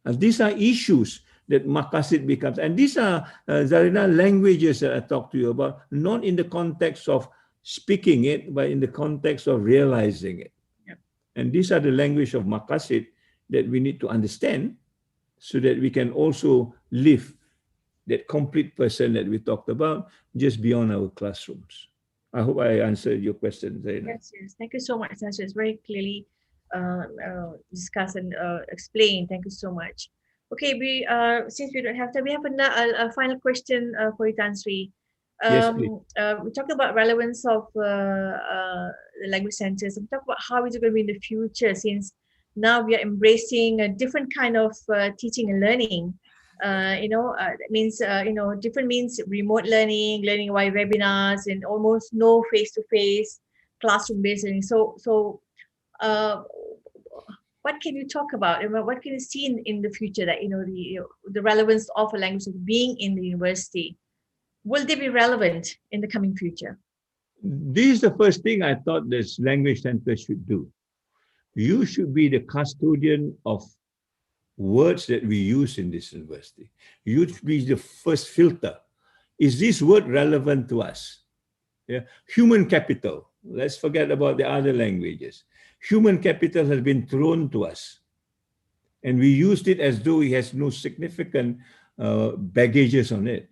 And these are issues that maqasid becomes. And these are, Zarinah, languages that I talked to you about, not in the context of speaking it, but in the context of realizing it. Yep. And these are the language of maqasid that we need to understand, so that we can also live that complete person that we talked about just beyond our classrooms. I hope I answered your question, Zainab. Yes. Thank you so much, Sasha. It's very clearly discussed and explained. Thank you so much. Okay, since we don't have time, we have a final question for you, Tan Sri. Yes, please. We talked about relevance of the language centers. We talked about how is it going to be in the future, since now we are embracing a different kind of teaching and learning. That means, different means remote learning via webinars, and almost no face-to-face classroom-based learning. So what can you talk about? What can you see in the future that, the relevance of a language being in the university? Will they be relevant in the coming future? This is the first thing I thought this language center should do. You should be the custodian of words that we use in this university. You should be the first filter. Is this word relevant to us? Yeah. Human capital. Let's forget about the other languages. Human capital has been thrown to us, and we used it as though it has no significant baggages on it.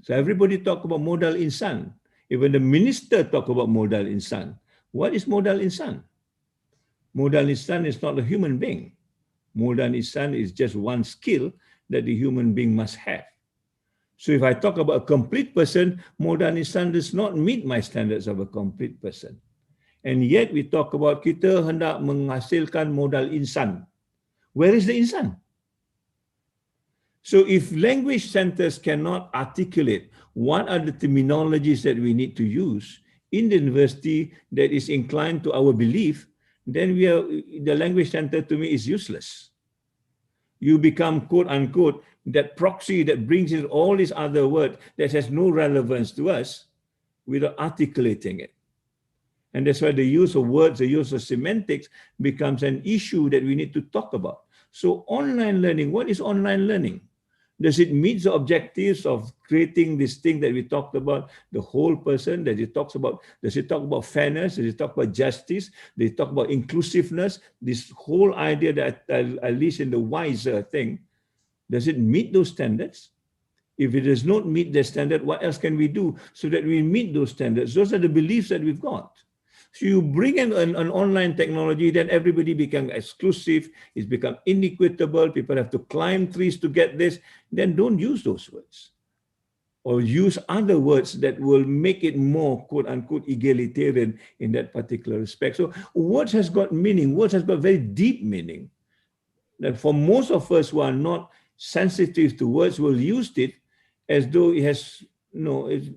So everybody talk about modal insan. Even the minister talk about modal insan. What is modal insan? Modal insan is not a human being. Modal insan is just one skill that the human being must have. So if I talk about a complete person, modal insan does not meet my standards of a complete person. And yet we talk about kita hendak menghasilkan modal insan. Where is the insan? So if language centers cannot articulate what are the terminologies that we need to use in the university that is inclined to our belief, then the language center to me is useless. You become, quote unquote, that proxy that brings in all these other words that has no relevance to us without articulating it. And that's why the use of words, the use of semantics becomes an issue that we need to talk about. So online learning, what is online learning? Does it meet the objectives of creating this thing that we talked about, the whole person that it talks about? Does it talk about fairness? Does it talk about justice? Does it talk about inclusiveness? This whole idea that at least in the wiser thing, does it meet those standards? If it does not meet the standard, what else can we do so that we meet those standards? Those are the beliefs that we've got. So you bring in an online technology, then everybody becomes exclusive, it's become inequitable, people have to climb trees to get this, then don't use those words. Or use other words that will make it more, quote unquote, egalitarian in that particular respect. So words has got meaning, words has got very deep meaning. That for most of us who are not sensitive to words will use it as though it has, it's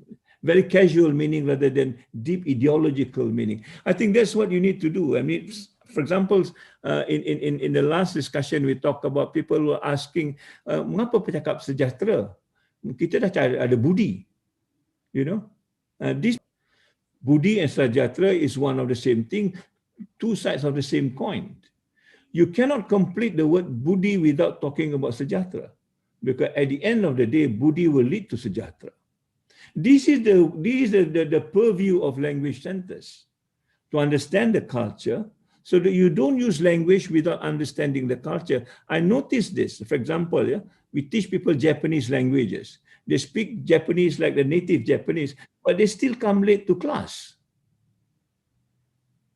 very casual meaning rather than deep ideological meaning. I think that's what you need to do. I mean, for example, in the last discussion, we talked about people who are asking, mengapa bercakap sejahtera? Kita dah ada budi, This budi and sejahtera is one of the same thing, two sides of the same coin. You cannot complete the word budi without talking about sejahtera, because at the end of the day, budi will lead to sejahtera. This is the purview of language centers, to understand the culture so that you don't use language without understanding the culture. I noticed this, for example, we teach people Japanese languages. They speak Japanese like the native Japanese, but they still come late to class.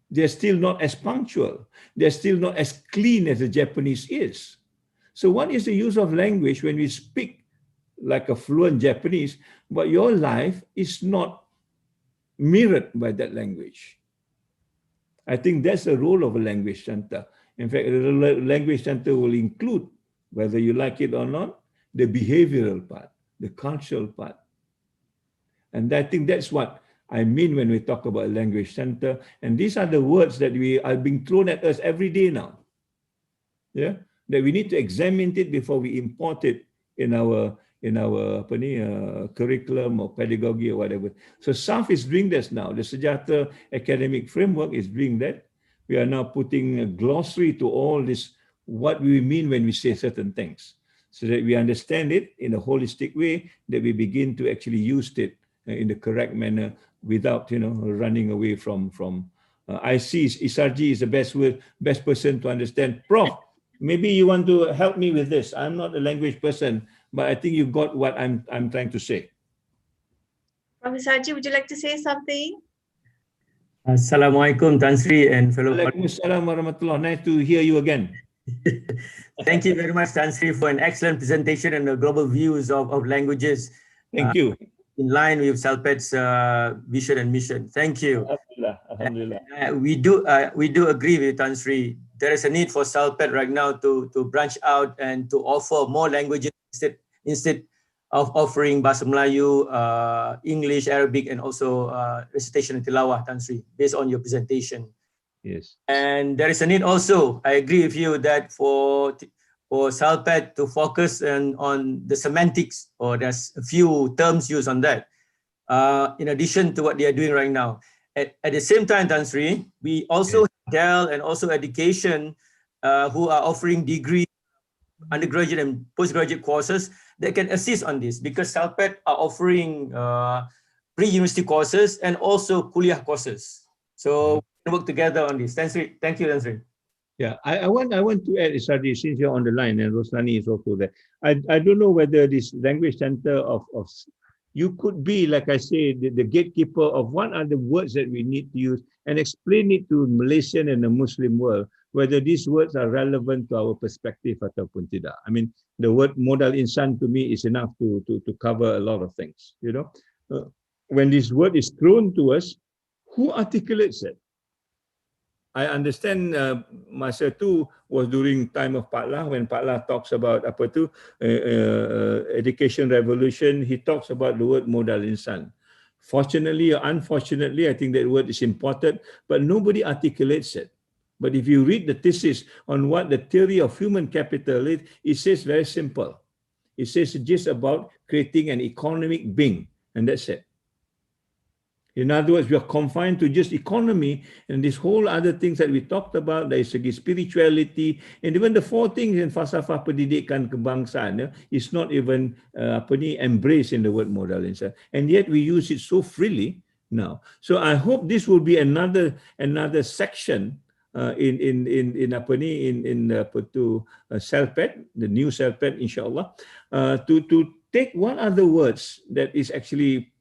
They're still not as punctual. They're still not as clean as the Japanese is. So what is the use of language when we speak like a fluent Japanese, but your life is not mirrored by that language? I think that's the role of a language center. In fact, the language center will include, whether you like it or not, the behavioral part, the cultural part. And I think that's what I mean when we talk about a language center. And these are the words that are being thrown at us every day now. Yeah, that we need to examine it before we import it in our curriculum or pedagogy or whatever. So SAF is doing this now. The Sejahtera Academic Framework is doing that. We are now putting a glossary to all this, what we mean when we say certain things, so that we understand it in a holistic way, that we begin to actually use it in the correct manner without, running away from. I see Isarji is the best person to understand. Prof, maybe you want to help me with this. I'm not a language person, but I think you got what I'm trying to say. Professor Haji, would you like to say something? Assalamualaikum, Tan Sri and fellow. Waalaikumsalam warahmatullah. Nice to hear you again. Thank you very much, Tan Sri, for an excellent presentation and the global views of languages. Thank you. In line with CELPAD's vision and mission. Thank you. Alhamdulillah. We do agree with Tan Sri. There is a need for CELPAD right now to branch out and to offer more languages instead of offering Bahasa Melayu, English, Arabic, and also recitation and tilawah, Tan Sri, based on your presentation. Yes. And there is a need also, I agree with you, that for CELPAD to focus on the semantics, or there's a few terms used on that, in addition to what they are doing right now. At the same time, Tan Sri, we also have DEL and also education who are offering degrees undergraduate and postgraduate courses that can assist on this, because CELPAD are offering pre-university courses and also kuliah courses. So we work together on this. Thank you, Tansri. Yeah, I want to add, Sadi, since you're on the line and Rosnani is also there. I don't know whether this language center of you could be, like I say, the gatekeeper of what are the words that we need to use and explain it to Malaysian and the Muslim world, whether these words are relevant to our perspective ataupun tidak. I mean, the word modal insan to me is enough to cover a lot of things, you know. When this word is thrown to us, who articulates it? I understand masa tu was during time of Pak Lah, when Pak Lah talks about apa tu education revolution, he talks about the word modal insan. Fortunately or unfortunately, I think that word is important, but nobody articulates it. But if you read the thesis on what the theory of human capital is, it says very simple. It says just about creating an economic being, and that's it. In other words, we are confined to just economy and these whole other things that we talked about. There is segi spirituality, and even the four things in falsafah pendidikan kebangsaan is not even embraced in the word modal insan. And yet we use it so freely now. So I hope this will be another section in CELPAD, the new CELPAD, inshallah, to take what are the words that is actually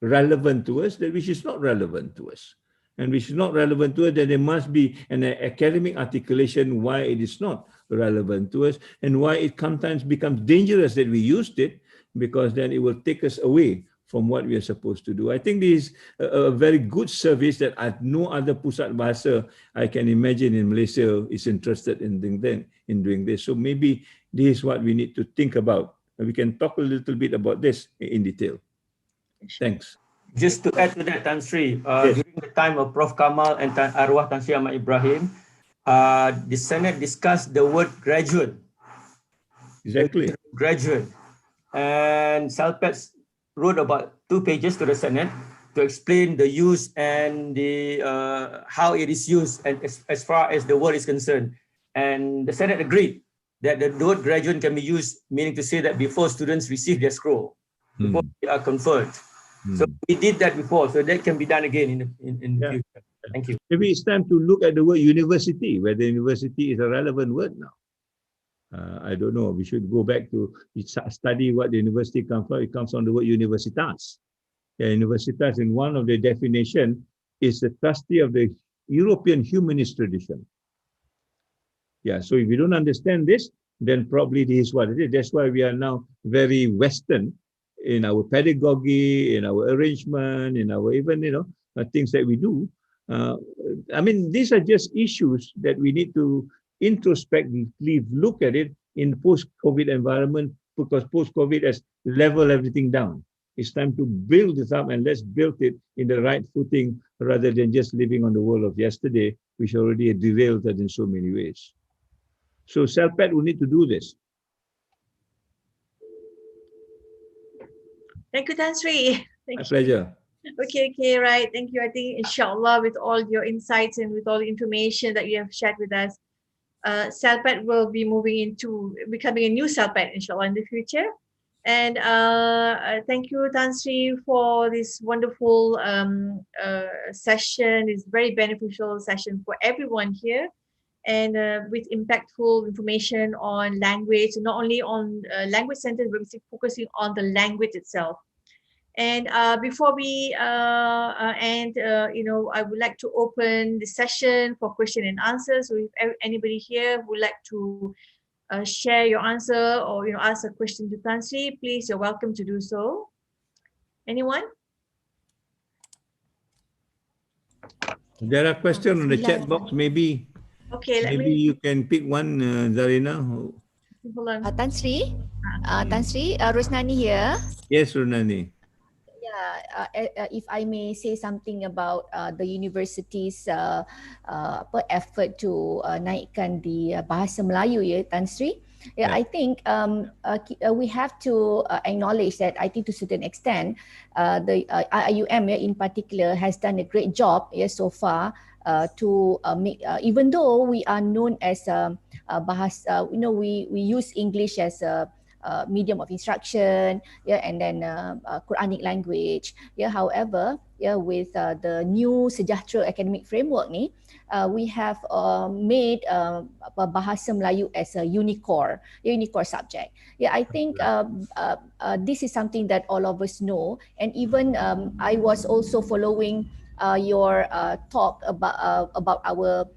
relevant to us, that which is not relevant to us, and which is not relevant to us, then there must be an academic articulation why it is not relevant to us and why it sometimes becomes dangerous that we used it, because then it will take us away from what we are supposed to do. I think this is a very good service that no other pusat bahasa I can imagine in Malaysia is interested in doing this. So maybe this is what we need to think about. We can talk a little bit about this in detail. Thanks. Just to add to that, Tan Sri, during the time of Prof. Kamal and Arwah Tan Sri Ahmad Ibrahim, the Senate discussed the word graduate. Exactly. Graduate. And CELPAD wrote about 2 pages to the Senate to explain the use and the how it is used, and as far as the word is concerned. And the Senate agreed that the word graduate can be used, meaning to say that before students receive their scroll, before they are conferred. So we did that before, so that can be done again in the future. Thank you. Maybe it's time to look at the word university, whether university is a relevant word now. I don't know. We should go back to study what the university comes from. It comes from the word universitas. Yeah, universitas, in one of the definition, is the trustee of the European humanist tradition. Yeah, so if you don't understand this, then probably this is what it is. That's why we are now very Western in our pedagogy, in our arrangement, in our even, things that we do. I mean, these are just issues that we need to introspectively look at it in the post-COVID environment, because post-COVID has leveled everything down. It's time to build this up, and let's build it in the right footing rather than just living on the world of yesterday, which already derailed us in so many ways. So CELPAD will need to do this. Thank you, Tan Sri. My pleasure. Okay, right. Thank you. I think, inshallah, with all your insights and with all the information that you have shared with us, CELPAD will be moving into becoming a new CELPAD, inshallah, in the future. And thank you, Tan Sri, for this wonderful session. It's very beneficial session for everyone here, and with impactful information on language, not only on language centers, but focusing on the language itself. And before we end, I would like to open the session for question and answers. So if anybody here would like to share your answer or ask a question to Tan Sri, please, you're welcome to do so. Anyone? There are questions on the chat box. Maybe. Okay, maybe you can pick one, Zarinah. Hold on. Tan Sri, Rosnani here. Yes, Rosnani. Yeah, if I may say something about the university's effort to naikkan the bahasa Melayu, ya, Tan Sri. Yeah, I think we have to acknowledge that I think to a certain extent, the IIUM in particular has done a great job so far to make, even though we are known as we use English as a medium of instruction, yeah, and then Quranic language. Yeah, however, yeah, with the new sejahtera academic framework ni, we have made Bahasa Melayu as a unicore subject. Yeah, I think this is something that all of us know, and even I was also following your talk about our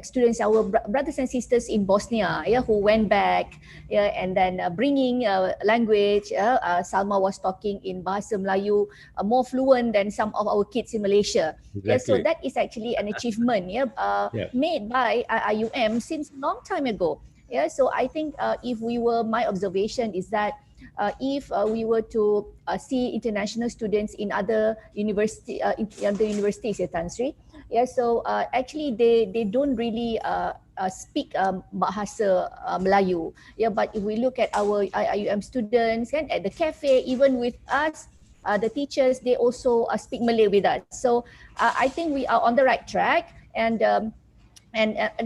students, our brothers and sisters in Bosnia, yeah, who went back, yeah, and then bringing language. Salma was talking in Bahasa Melayu more fluent than some of our kids in Malaysia. Exactly. Yeah, so that is actually an achievement, yeah, made by IIUM since long time ago. Yeah, so I think my observation is that if we were to see international students in other universities, yeah, Tan Sri, yeah, so actually they don't really speak bahasa Melayu. Yeah, but if we look at our IIUM students and at the cafe, even with us, the teachers, they also speak Malay with us. So I think we are on the right track, and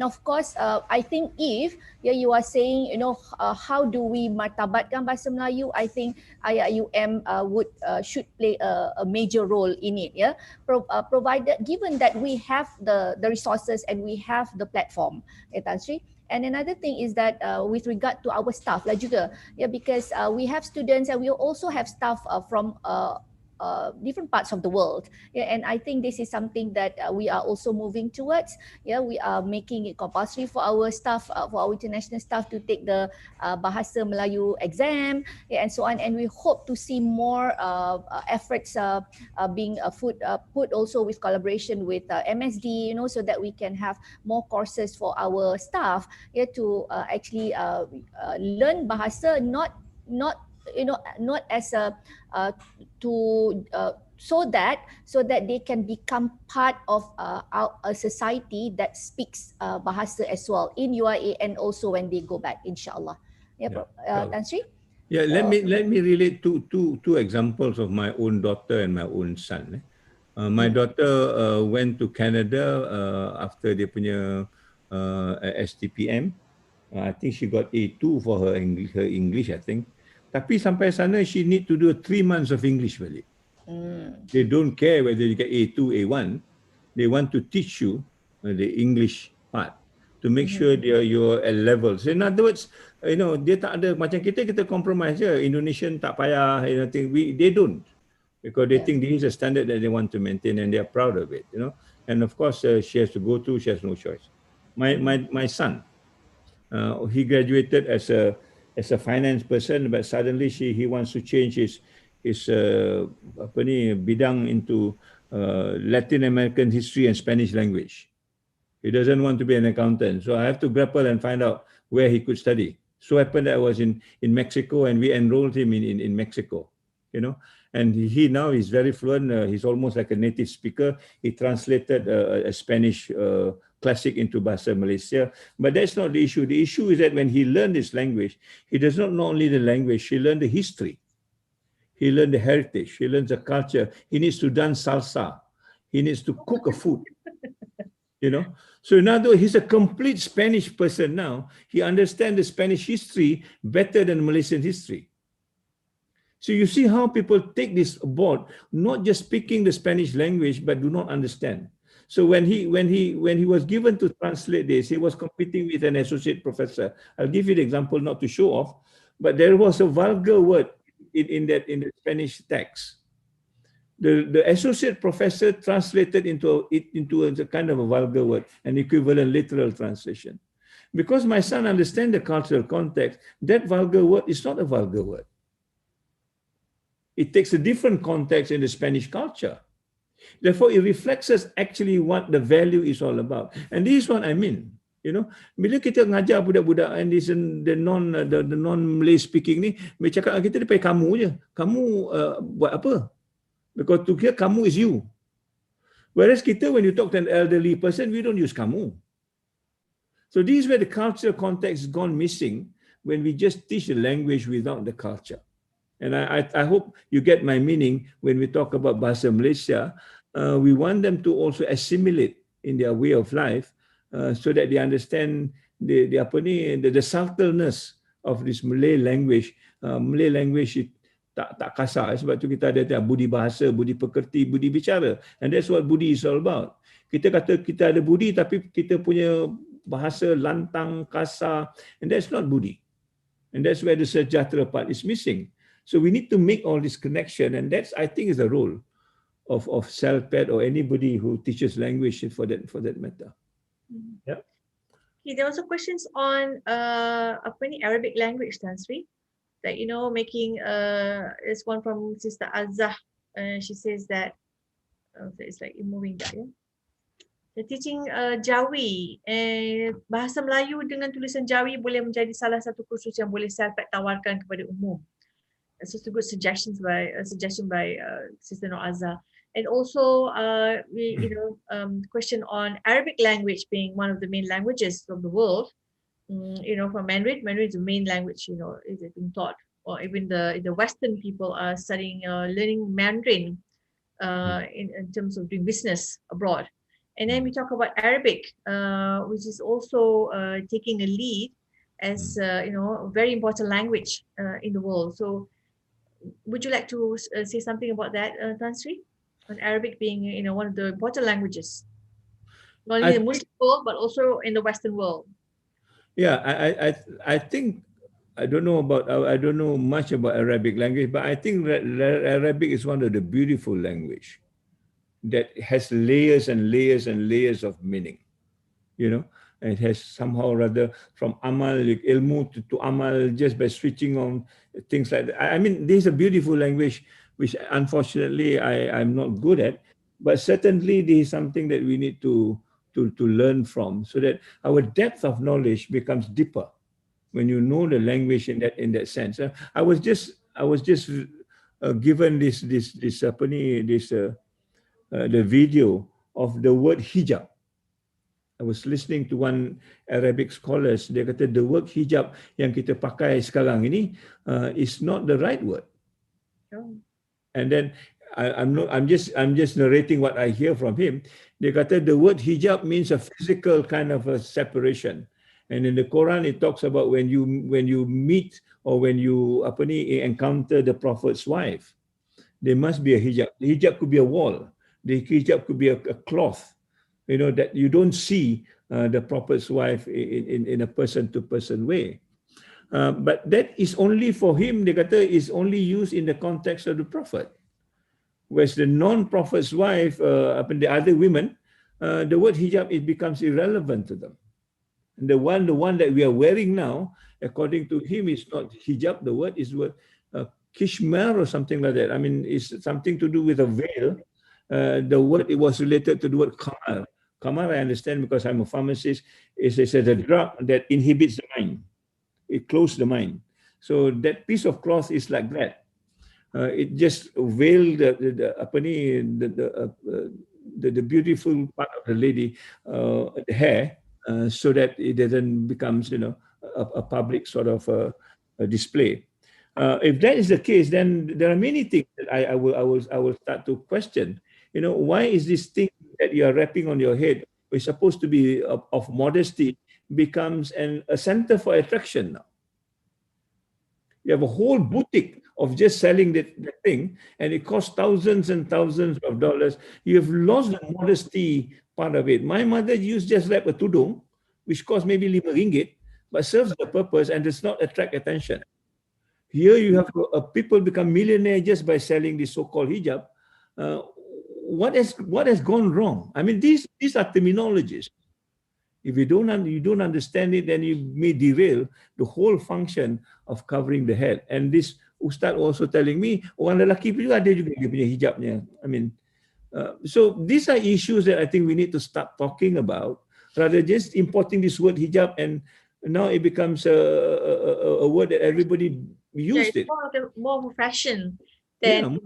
of course I think if you are saying how do we martabatkan bahasa Melayu, I think IIUM should play a major role in it, yeah, provided, given that we have the resources and we have the platform, Tan Sri. And another thing is that with regard to our staff lah juga, yeah, because we have students and we also have staff from different parts of the world. Yeah, and I think this is something that we are also moving towards. Yeah, we are making it compulsory for our staff, for our international staff to take the Bahasa Melayu exam, yeah, and so on. And we hope to see more efforts being put also with collaboration with MSD, so that we can have more courses for our staff, yeah, to actually learn Bahasa, not as a so that they can become part of a society that speaks Bahasa as well in UIA and also when they go back, inshallah. Yeah, Tan Sri? Yeah, let me relate two examples of my own daughter and my own son. My daughter went to Canada after dia punya STPM. I think she got A2 for her English, I think. Tapi sampai sana, she need to do 3 months of English balik. They don't care whether you get A2, A1. They want to teach you the English part to make sure you're at level. So in other words, dia tak ada macam kita compromise je. Indonesian tak payah, they don't, because they think this is a standard that they want to maintain and they are proud of it. And of course, she has to go through. She has no choice. My son, he graduated as a finance person, but suddenly he wants to change his bidang into Latin American history and Spanish language. He doesn't want to be an accountant. So I have to grapple and find out where he could study. So happened that I was in Mexico and we enrolled him in Mexico, and he now is very fluent. He's almost like a native speaker. He translated a Spanish classic into Bahasa Malaysia. But that's not the issue. The issue is that when he learned this language, he does not know only the language, he learned the history. He learned the heritage. He learns the culture. He needs to dance salsa. He needs to cook a food. So in other words, he's a complete Spanish person now. He understands the Spanish history better than Malaysian history. So you see how people take this aboard, not just speaking the Spanish language, but do not understand. So when he was given to translate this, he was competing with an associate professor. I'll give you the example, not to show off, but there was a vulgar word in the Spanish text. The associate professor translated into a kind of a vulgar word, an equivalent literal translation. Because my son understands the cultural context, that vulgar word is not a vulgar word. It takes a different context in the Spanish culture. Therefore, it reflects us actually what the value is all about. And this is what I mean. Bila kita ngajar budak-budak and the non-Malay speaking ni, mereka cakap kita dia pakai kamu je. Kamu buat apa? Because to hear kamu is you. Whereas kita, when you talk to an elderly person, we don't use kamu. So this is where the cultural context has gone missing when we just teach the language without the culture. And I hope you get my meaning when we talk about Bahasa Malaysia. We want them to also assimilate in their way of life so that they understand the subtleness of this Malay language. Malay language tak kasar, sebab tu kita ada budi bahasa, budi pekerti, budi bicara, and that's what budi is all about. Kita kata kita ada budi tapi kita punya bahasa lantang, kasar, and that's not budi. And that's where the sejahtera part is missing. So we need to make all this connection, and that's, I think, is the role of CELPAD or anybody who teaches language for that matter. Yeah. Okay, there was also questions on Arabic language, Tan Sri. Like, making this one from Sister Azah. She says that it's like moving back, yeah. The teaching Jawi, bahasa Melayu dengan tulisan Jawi boleh menjadi salah satu kursus yang boleh CELPAD tawarkan kepada umum. It's just a good suggestion by Sister Nur Azah. And also, question on Arabic language being one of the main languages of the world. For Mandarin is the main language. Is it being taught, or even the Western people are studying, learning Mandarin, in terms of doing business abroad. And then we talk about Arabic, which is also taking a lead as a very important language in the world. So, would you like to say something about that, Tan Sri, on Arabic being one of the important languages, not only in the Muslim world but also in the Western world? Yeah, I think I don't know much about Arabic language, but I think Arabic is one of the beautiful language that has layers and layers and layers of meaning. It has somehow rather from amal, ilmu to amal, just by switching on things like that. I mean, this is a beautiful language, which unfortunately I'm not good at, but certainly this is something that we need to learn from, so that our depth of knowledge becomes deeper when you know the language in that sense. I was just given the video of the word hijab. I was listening to one Arabic scholars. Dia kata the word hijab yang kita pakai sekarang ini is not the right word. Oh. And then I'm just narrating what I hear from him. Dia kata the word hijab means a physical kind of a separation. And in the Quran it talks about when you meet or when you encounter the Prophet's wife, there must be a hijab. The hijab could be a wall. The hijab could be a cloth. That you don't see the Prophet's wife in a person-to-person way. But that is only for him, dia kata, is only used in the context of the Prophet. Whereas the non-Prophet's wife, the other women, the word hijab, it becomes irrelevant to them. And the one that we are wearing now, according to him, is not hijab. The word is kishmar or something like that. I mean, it's something to do with a veil. The word, it was related to the word kamar. Kamar, I understand because I'm a pharmacist, is a drug that inhibits the mind. It closes the mind. So that piece of cloth is like that. It just veiled the beautiful part of the lady, the hair, so that it doesn't becomes a public sort of a display. If that is the case, then there are many things that I will start to question. Why is this thing that you are wrapping on your head, which is supposed to be of modesty, becomes a center for attraction now? You have a whole boutique of just selling that thing, and it costs thousands and thousands of dollars. You have lost the modesty part of it. My mother used just wrap a tudung, which costs maybe RM5, but serves the purpose and does not attract attention. Here you have people become millionaire just by selling this so-called hijab. What has gone wrong? I mean, these are terminologies. If you don't understand it, then you may derail the whole function of covering the head. And this Ustaz also telling me, orang lelaki juga ada juga dia punya hijabnya. I mean, so these are issues that I think we need to start talking about, rather just importing this word hijab, and now it becomes a word that everybody used it. More of a fashion than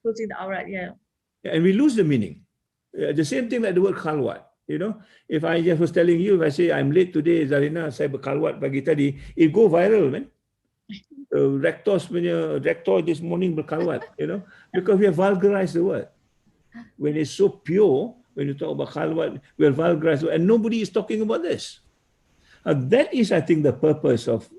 closing the aurat. And we lose the meaning. The same thing like the word khalwat. If I just was telling you, if I say I'm late today, Zarinah, saya berkhalwat pagi tadi, it go viral, man. Rector this morning berkhalwat, because we have vulgarized the word. When it's so pure, when you talk about khalwat, we have vulgarized it, and nobody is talking about this. That is, I think, the purpose of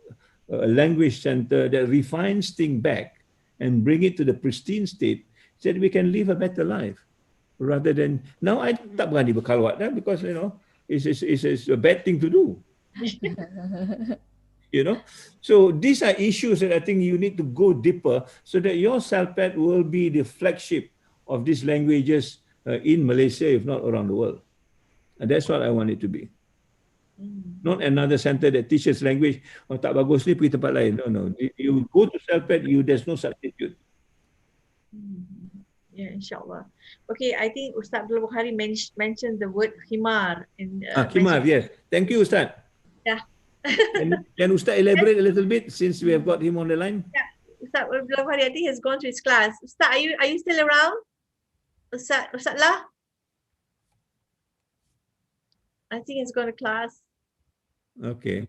a language center that refines things back and bring it to the pristine state so that we can live a better life. Rather than, now I tak berani berkalwat because, it's a bad thing to do. So these are issues that I think you need to go deeper so that your CELPAD will be the flagship of these languages in Malaysia, if not around the world. And that's what I want it to be. Not another center that teaches language, tak bagus ni pergi tempat lain. No. You go to CELPAD, there's no substitute. Yeah, inshallah. Okay, I think Ustaz Abdul Bukhari mentioned the word khimar. Khimar, yes. Thank you, Ustaz. Yeah. Can Ustaz elaborate a little bit since we have got him on the line? Yeah, Ustaz Abdul Bukhari, I think, has gone to his class. Ustaz, are you still around? Ustaz lah? I think he's gone to class. Okay.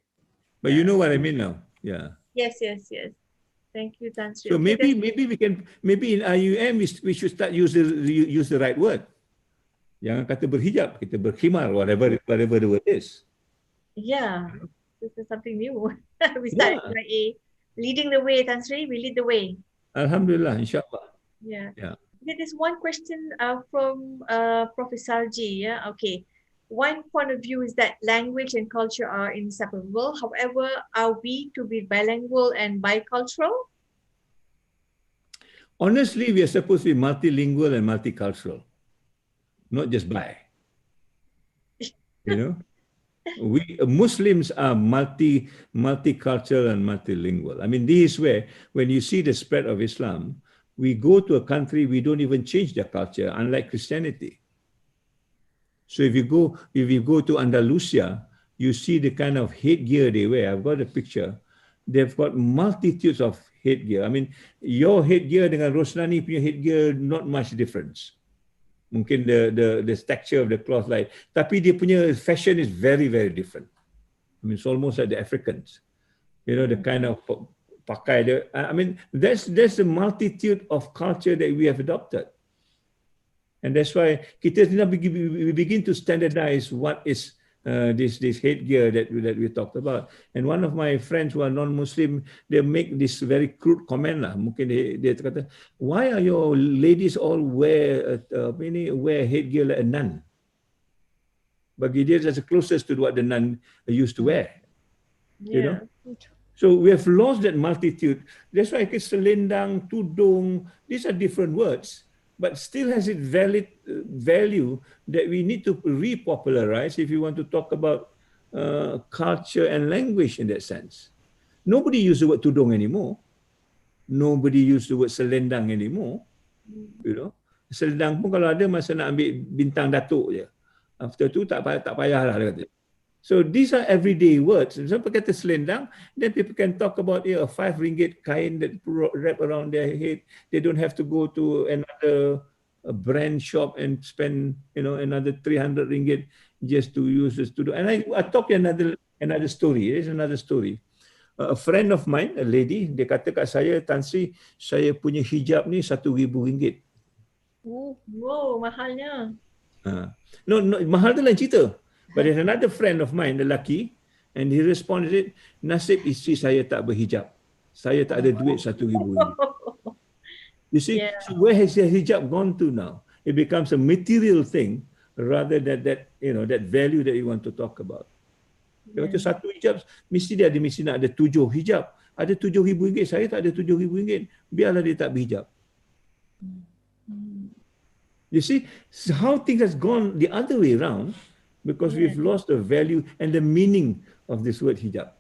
But you know what I mean now. Yeah. Yes. Thank you, Tan Sri. So maybe in IIUM we should start use the right word. Jangan kata berhijab, kita berkhimar, whatever the word is. Yeah, this is something new. We start leading the way, Tan Sri. We lead the way. Alhamdulillah, inshallah. Yeah. There's one question from Professor G. Yeah. Okay. One point of view is that language and culture are inseparable. However, are we to be bilingual and bicultural? Honestly, we are supposed to be multilingual and multicultural, not just bi. We Muslims are multicultural and multilingual. I mean, this is where, when you see the spread of Islam, we go to a country, we don't even change their culture, unlike Christianity. So if you go to Andalusia, you see the kind of headgear they wear. I've got a picture. They've got multitudes of headgear. I mean, your headgear dengan Rosnani punya headgear, not much difference. Mungkin the texture of the cloth like, tapi dia punya fashion is very, very different. I mean, it's almost like the Africans. The kind of pakai. I mean, that's the multitude of culture that we have adopted. And that's why we begin to standardize what is this headgear that we talked about. And one of my friends who are non-Muslim, they make this very crude comment lah. Mungkin dia kata, why are your ladies all wear headgear like a nun? Bagi dia, that's the closest to what the nun used to wear. So we have lost that multitude. That's why selendang, tudung, these are different words, but still has its valid value that we need to repopularize if you want to talk about culture and language in that sense. Nobody uses the word tudung anymore. Nobody uses the word selendang anymore. Selendang pun kalau ada masa nak ambil bintang Dato je. After tu tak payahlah dia kata. So these are everyday words. Sampai kata selendang, then people can talk about a RM5 kain that wrap around their head. They don't have to go to another brand shop and spend another RM300 just to use this to do. And I talk another story. There's another story. A friend of mine, a lady, dia kata kat saya, Tan Sri, saya punya hijab ni RM1,000. Wow, mahalnya. No, mahal tu lain cerita. But there's another friend of mine, lelaki, and he responded, nasib isteri saya tak berhijab. Saya tak ada duit RM1,000. You see, so where has the hijab gone to now? It becomes a material thing rather than that value that you want to talk about. Kalau satu hijab, mesti nak ada 7 hijab. Ada RM7,000, saya tak ada RM7,000. Biarlah dia tak berhijab. You see how things has gone the other way around. Because we've lost the value and the meaning of this word hijab.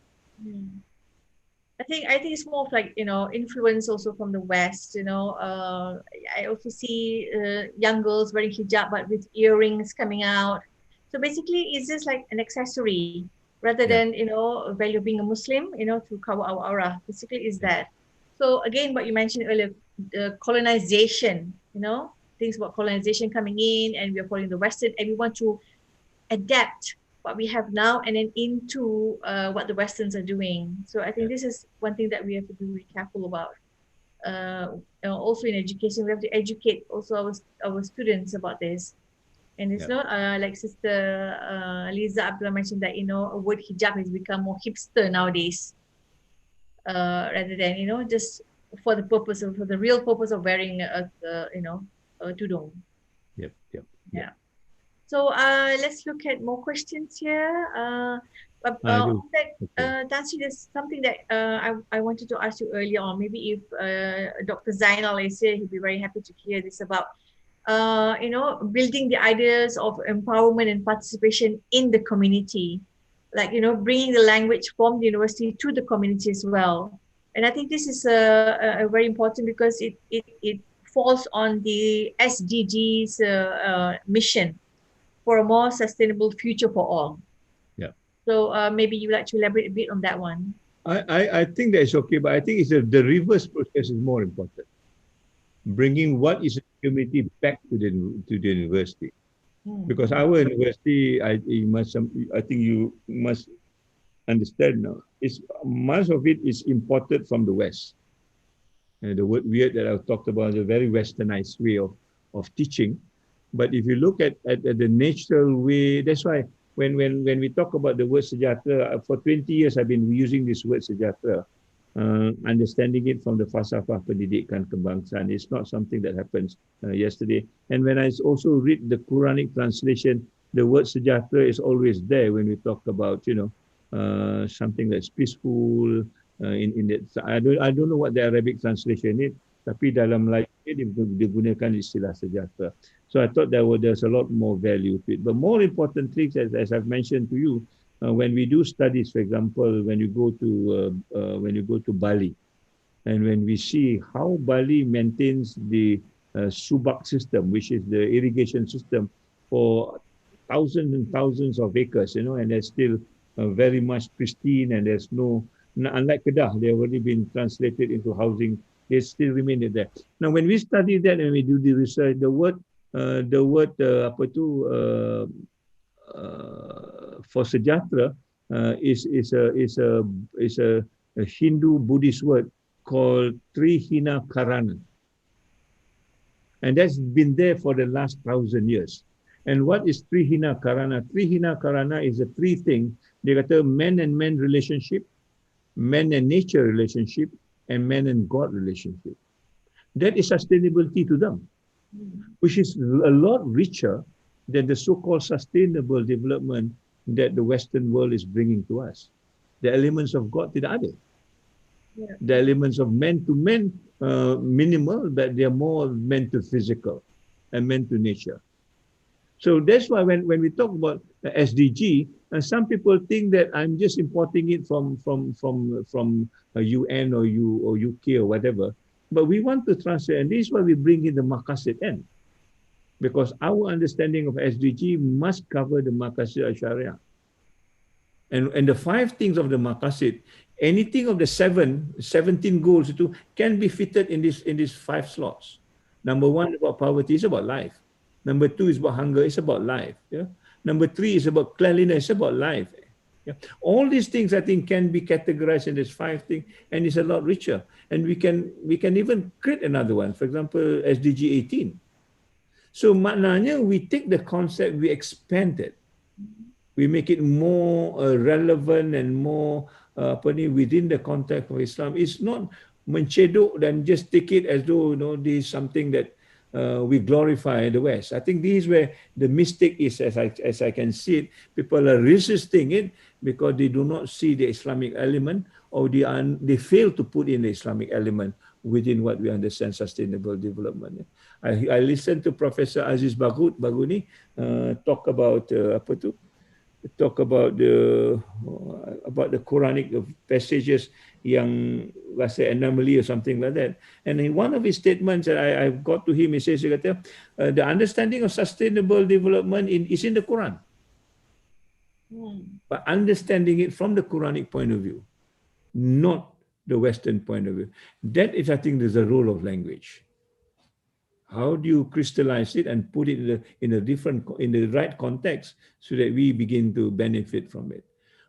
I think it's more of like influence also from the West. I also see young girls wearing hijab but with earrings coming out. So basically, it's just like an accessory rather than value being a Muslim. To cover our aura. Basically, is that. So again, what you mentioned earlier, the colonization. Things about colonization coming in, and we are following the Western, and we want to adapt what we have now and then into what the Westerns are doing. So I think this is one thing that we have to be really careful about. Also in education, we have to educate also our students about this. And it's not like Sister Liza Abdul mentioned that, a word hijab has become more hipster nowadays, rather than, just for the real purpose of wearing a tudung. Yep. Yeah. So let's look at more questions here. I do. On that, Okay. Tansi, there's something that I wanted to ask you earlier on. Maybe if Dr. Zainal is here, he'd be very happy to hear this about, building the ideas of empowerment and participation in the community, like, bringing the language from the university to the community as well. And I think this is a very important, because it falls on the SDGs mission for a more sustainable future for all. Yeah. So maybe you'd like to elaborate a bit on that one. I think that's okay, but I think it's the reverse process is more important. Bringing what is a community back to the university, because our university, I think you must understand now, is much of it is imported from the West. And the word weird that I've talked about is a very westernized way of teaching. But if you look at the natural way, that's why when we talk about the word sejahtera, for 20 years I've been using this word sejahtera, understanding it from the falsafah pendidikan kebangsaan. It's not something that happens yesterday. And when I also read the Quranic translation, the word sejahtera is always there when we talk about, something that's peaceful. In that, I don't know what the Arabic translation is, tapi dalam Melayu dia gunakan istilah sejahtera. So I thought there's a lot more value to it. But more importantly, as I've mentioned to you, when we do studies, for example, when you go to Bali, and when we see how Bali maintains the subak system, which is the irrigation system for thousands and thousands of acres, and they're still very much pristine, and there's no, unlike Kedah, they've already been translated into housing. They still remain there. Now, when we study that and we do the research, the word for sejahtera is a Hindu Buddhist word called Trihina Karana, and that's been there for the last 1,000 years. And what is Trihina Karana? Trihina Karana is a three thing. They got a man and man relationship, man and nature relationship, and man and God relationship. That is sustainability to them, which is a lot richer than the so-called sustainable development that the Western world is bringing to us. The elements of God tidak ada. Yeah. The elements of man to man, minimal, but they are more man to physical and man to nature. So that's why when we talk about SDG, some people think that I'm just importing it from UN or UK or whatever. But we want to translate, and this is why we bring in the maqasid end, because our understanding of SDG must cover the maqasid al-Sharia. And the 5 things of the maqasid, anything of the 17 goals can be fitted in these 5 slots. Number 1 about poverty, is about life. Number 2 is about hunger, it's about life. Yeah. Number 3 is about cleanliness, it's about life. Yeah. All these things I think can be categorized in this 5 things, and it's a lot richer. And we can even create another one. For example, SDG 18. So maknanya we take the concept, we expand it. We make it more relevant and more within the context of Islam. It's not mencedok dan just take it as though this is something that we glorify the West. I think this is where the mistake is, as I can see it. People are resisting it because they do not see the Islamic element, or they fail to put in the Islamic element within what we understand sustainable development. I listened to Professor Aziz Baguni talk about the Quranic passages yang rasa anomaly or something like that. And in one of his statements that I got to him, he says, the understanding of sustainable development is in the Quran. But understanding it from the Quranic point of view, not the Western point of view. That is, I think, there's a role of language. How do you crystallize it and put it in the right context so that we begin to benefit from it?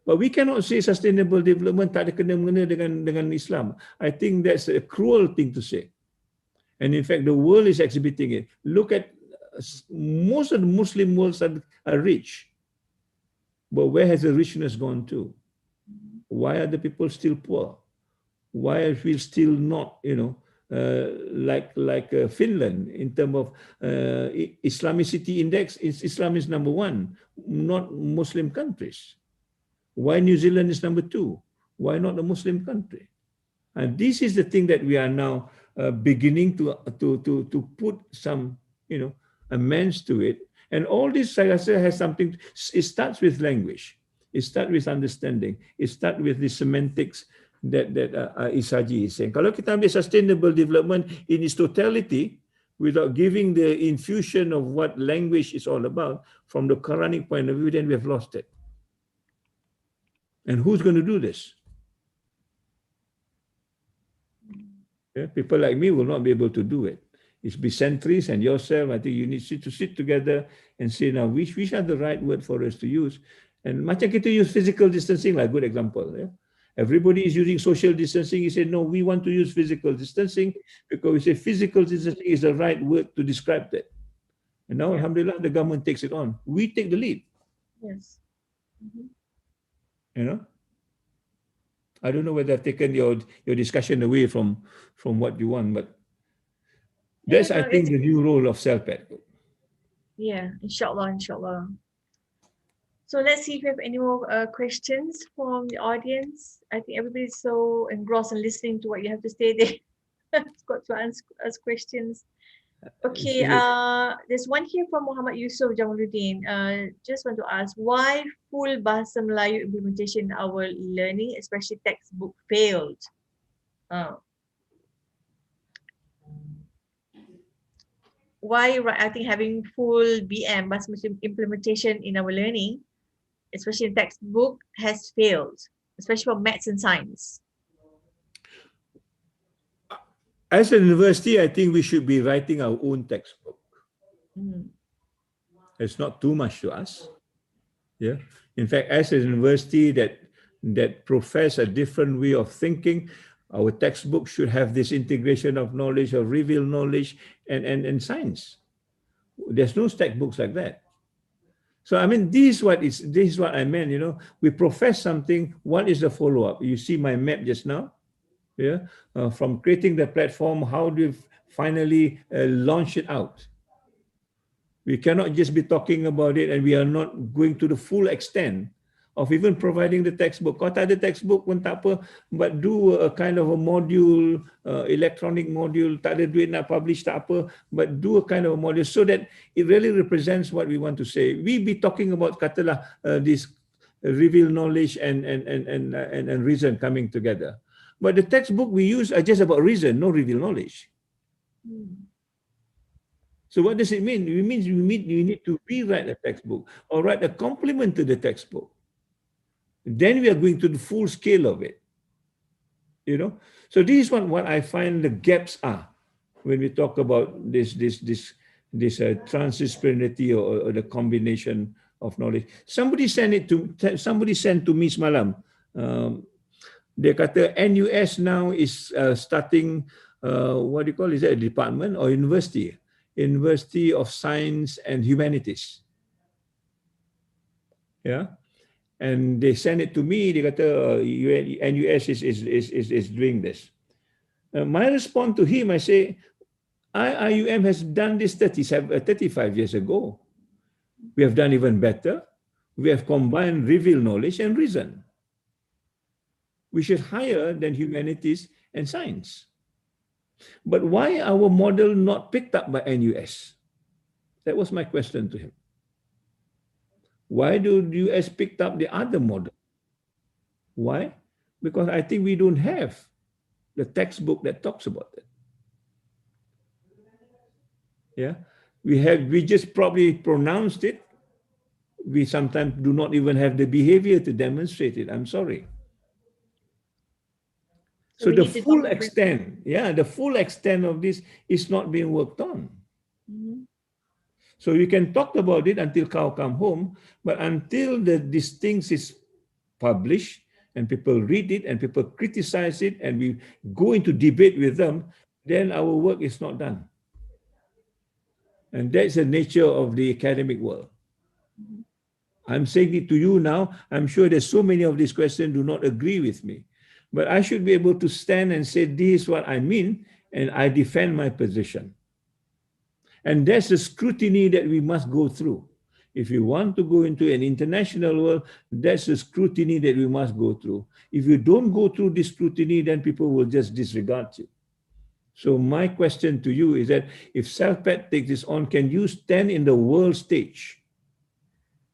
But we cannot say sustainable development tak ada kena-mengena dengan Islam. I think that's a cruel thing to say. And in fact, the world is exhibiting it. Look at most of the Muslim worlds are rich. But where has the richness gone to? Why are the people still poor? Why are we still not, like Finland in terms of Islamicity index? Islam is number one, not Muslim countries. Why New Zealand is number two? Why not a Muslim country? And this is the thing that we are now beginning to put some, amends to it. And all this, like I said, has something. It starts with language. It starts with understanding. It starts with the semantics that Isaji is saying. Kalau kita ambil sustainable development in its totality, without giving the infusion of what language is all about, from the Quranic point of view, then we have lost it. And who's going to do this? Yeah, people like me will not be able to do it. It's Bicentris and yourself. I think you need to sit together and say, now, which are the right word for us to use? And macam kita use physical distancing, like good example. Yeah? Everybody is using social distancing. He said, no, we want to use physical distancing because we say physical distancing is the right word to describe that. And now, alhamdulillah, the government takes it on. We take the lead. Yes. I don't know whether I've taken your discussion away from what you want, but that's, I think, the new role of CELPAD. Yeah, inshallah. So let's see if we have any more questions from the audience. I think everybody's so engrossed in listening to what you have to say. They have got to ask questions. Okay, there's one here from Muhammad Yusof Jamaluddin. Just want to ask, why full Bahasa Melayu implementation in our learning, especially textbook, failed? Why, I think, having full BM, Bahasa Melayu implementation in our learning, especially in textbook, has failed, especially for maths and science? As a university, I think we should be writing our own textbook. It's not too much to ask. Yeah. In fact, as a university that profess a different way of thinking, our textbook should have this integration of knowledge, of revealed knowledge, and science. There's no textbooks like that. So I mean, this is what I meant. We profess something. What is the follow-up? You see my map just now. Yeah, from creating the platform, how do you finally launch it out? We cannot just be talking about it and we are not going to the full extent of even providing the textbook. Kalau tak ada textbook pun tak apa, but do a kind of a module, electronic module, tak ada duit nak publish, tak apa, but do a kind of a module so that it really represents what we want to say. We be talking about, katalah, this revealed knowledge and reason coming together. But the textbook we use are just about reason, no revealed knowledge. So what does it mean? It means you need to rewrite a textbook or write a complement to the textbook. Then we are going to the full scale of it. So this is what I find the gaps are when we talk about this transdisciplinarity or the combination of knowledge. Somebody sent to me semalam. Dia kata NUS now is starting, what do you call it? Is that a department or university? University of Science and Humanities. Yeah. And they send it to me. Dia kata NUS is doing this. My response to him, I say, IIUM has done this 35 years ago. We have done even better. We have combined revealed knowledge and reason. Which is higher than humanities and science. But why our model not picked up by NUS? That was my question to him. Why do US picked up the other model? Why? Because I think we don't have the textbook that talks about it. Yeah, we just probably pronounced it. We sometimes do not even have the behavior to demonstrate it. I'm sorry. So the full extent, the full extent of this is not being worked on. So you can talk about it until cow come home, but until these things is published and people read it and people criticize it and we go into debate with them, then our work is not done. And that's the nature of the academic world. I'm saying it to you now. I'm sure there's so many of these questions do not agree with me. But I should be able to stand and say, this is what I mean, and I defend my position. And that's the scrutiny that we must go through. If you want to go into an international world, that's the scrutiny that we must go through. If you don't go through this scrutiny, then people will just disregard you. So my question to you is that if CELPAD takes this on, can you stand in the world stage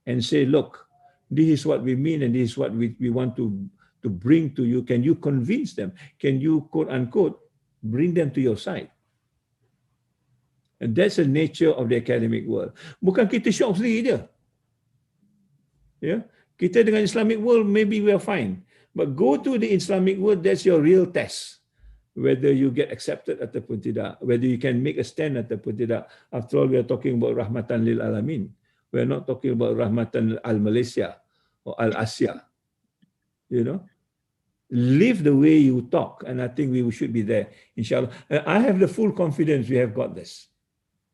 and say, look, this is what we mean and this is what we want to bring to you? Can you convince them? Can you, quote unquote, bring them to your side? And that's the nature of the academic world. Bukan kita shock sendiri dia. Yeah? Kita dengan Islamic world, maybe we are fine. But go to the Islamic world, that's your real test. Whether you get accepted ataupun tidak. Whether you can make a stand ataupun tidak. After all, we are talking about Rahmatan lil Alamin. We are not talking about Rahmatan al-Malaysia or al-Asia. You know? Live the way you talk. And I think we should be there, inshallah. I have the full confidence we have got this.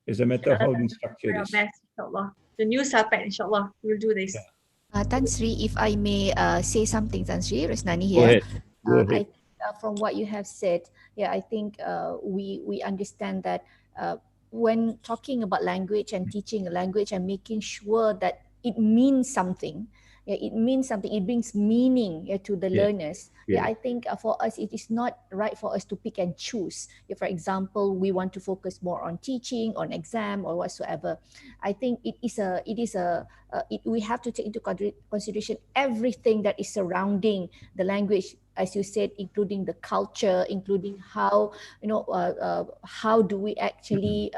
It's a matter of how we structure this. Best, inshallah. The new CELPAD, inshallah, we'll do this. Yeah. Tan Sri, if I may say something, Tan Sri, Rosnani Go here. ahead. Go ahead. From what you have said, I think we understand that when talking about language and teaching a language and making sure that it means something, it means something, it brings meaning to the learners. I think for us, it is not right for us to pick and choose. If, for example, we want to focus more on teaching, on exam, or whatsoever. I think we have to take into consideration everything that is surrounding the language, as you said, including the culture, including how, how do we actually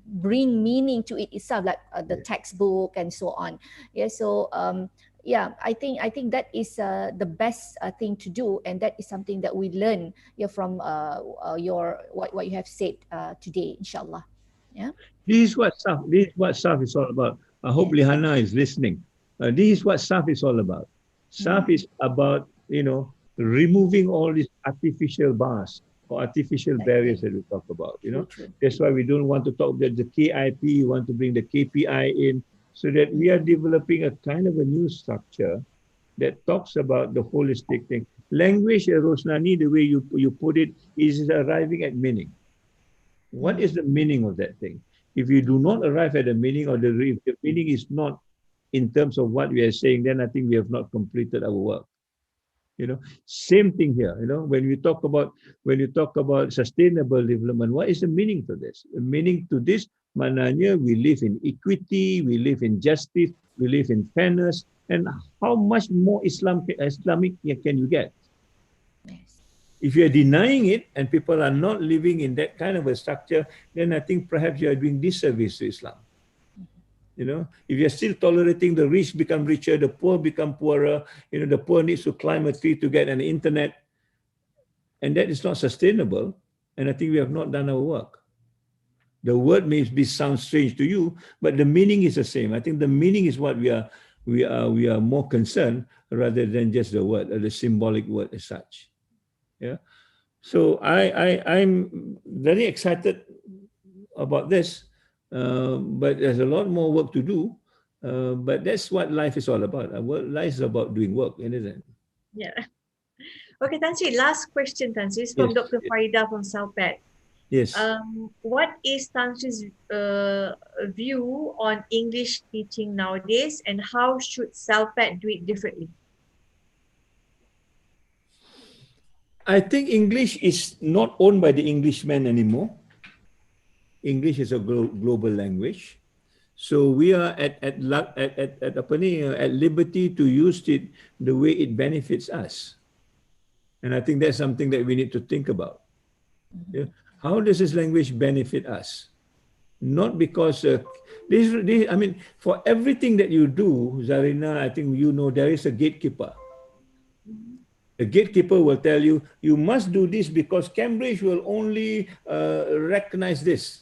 bring meaning to it itself, like the textbook and so on. I think that is the best thing to do, and that is something that we learn from what you have said today, inshallah. This is what SAF is all about. I hope Lihana is listening. This is what SAF is all about. SAF is about, removing all these artificial bars or artificial barriers that we talk about. That's why we don't want to talk about the KIP. We want to bring the KPI in, so that we are developing a kind of a new structure that talks about the holistic thing. Language, Rosnani, the way you put it, is arriving at meaning. What is the meaning of that thing? If you do not arrive at the meaning, or if the meaning is not in terms of what we are saying, then I think we have not completed our work. Same thing here. When you talk about sustainable development, what is the meaning to this? The meaning to this, maknanya we live in equity, we live in justice, we live in fairness, and how much more Islamic can you get? If you are denying it and people are not living in that kind of a structure, then I think perhaps you are doing disservice to Islam. If you're still tolerating the rich become richer, the poor become poorer, the poor needs to climb a tree to get an internet, and that is not sustainable, and I think we have not done our work. The word may sound strange to you, but the meaning is the same. I think the meaning is what we are more concerned, rather than just the word or the symbolic word as such. So I'm very excited about this. But there's a lot more work to do. But that's what life is all about. Life is about doing work, isn't it? Yeah. Okay, Tan Sri, last question, Tan Sri, from Dr. Farida from CELPAD. Yes. What is Tan Sri's view on English teaching nowadays, and how should CELPAD do it differently? I think English is not owned by the Englishmen anymore. English is a global language, so we are at liberty to use it the way it benefits us, and I think that's something that we need to think about. How does this language benefit us? Not because for everything that you do, Zarinah, I think there is a gatekeeper. The gatekeeper will tell you, you must do this because Cambridge will only recognize this.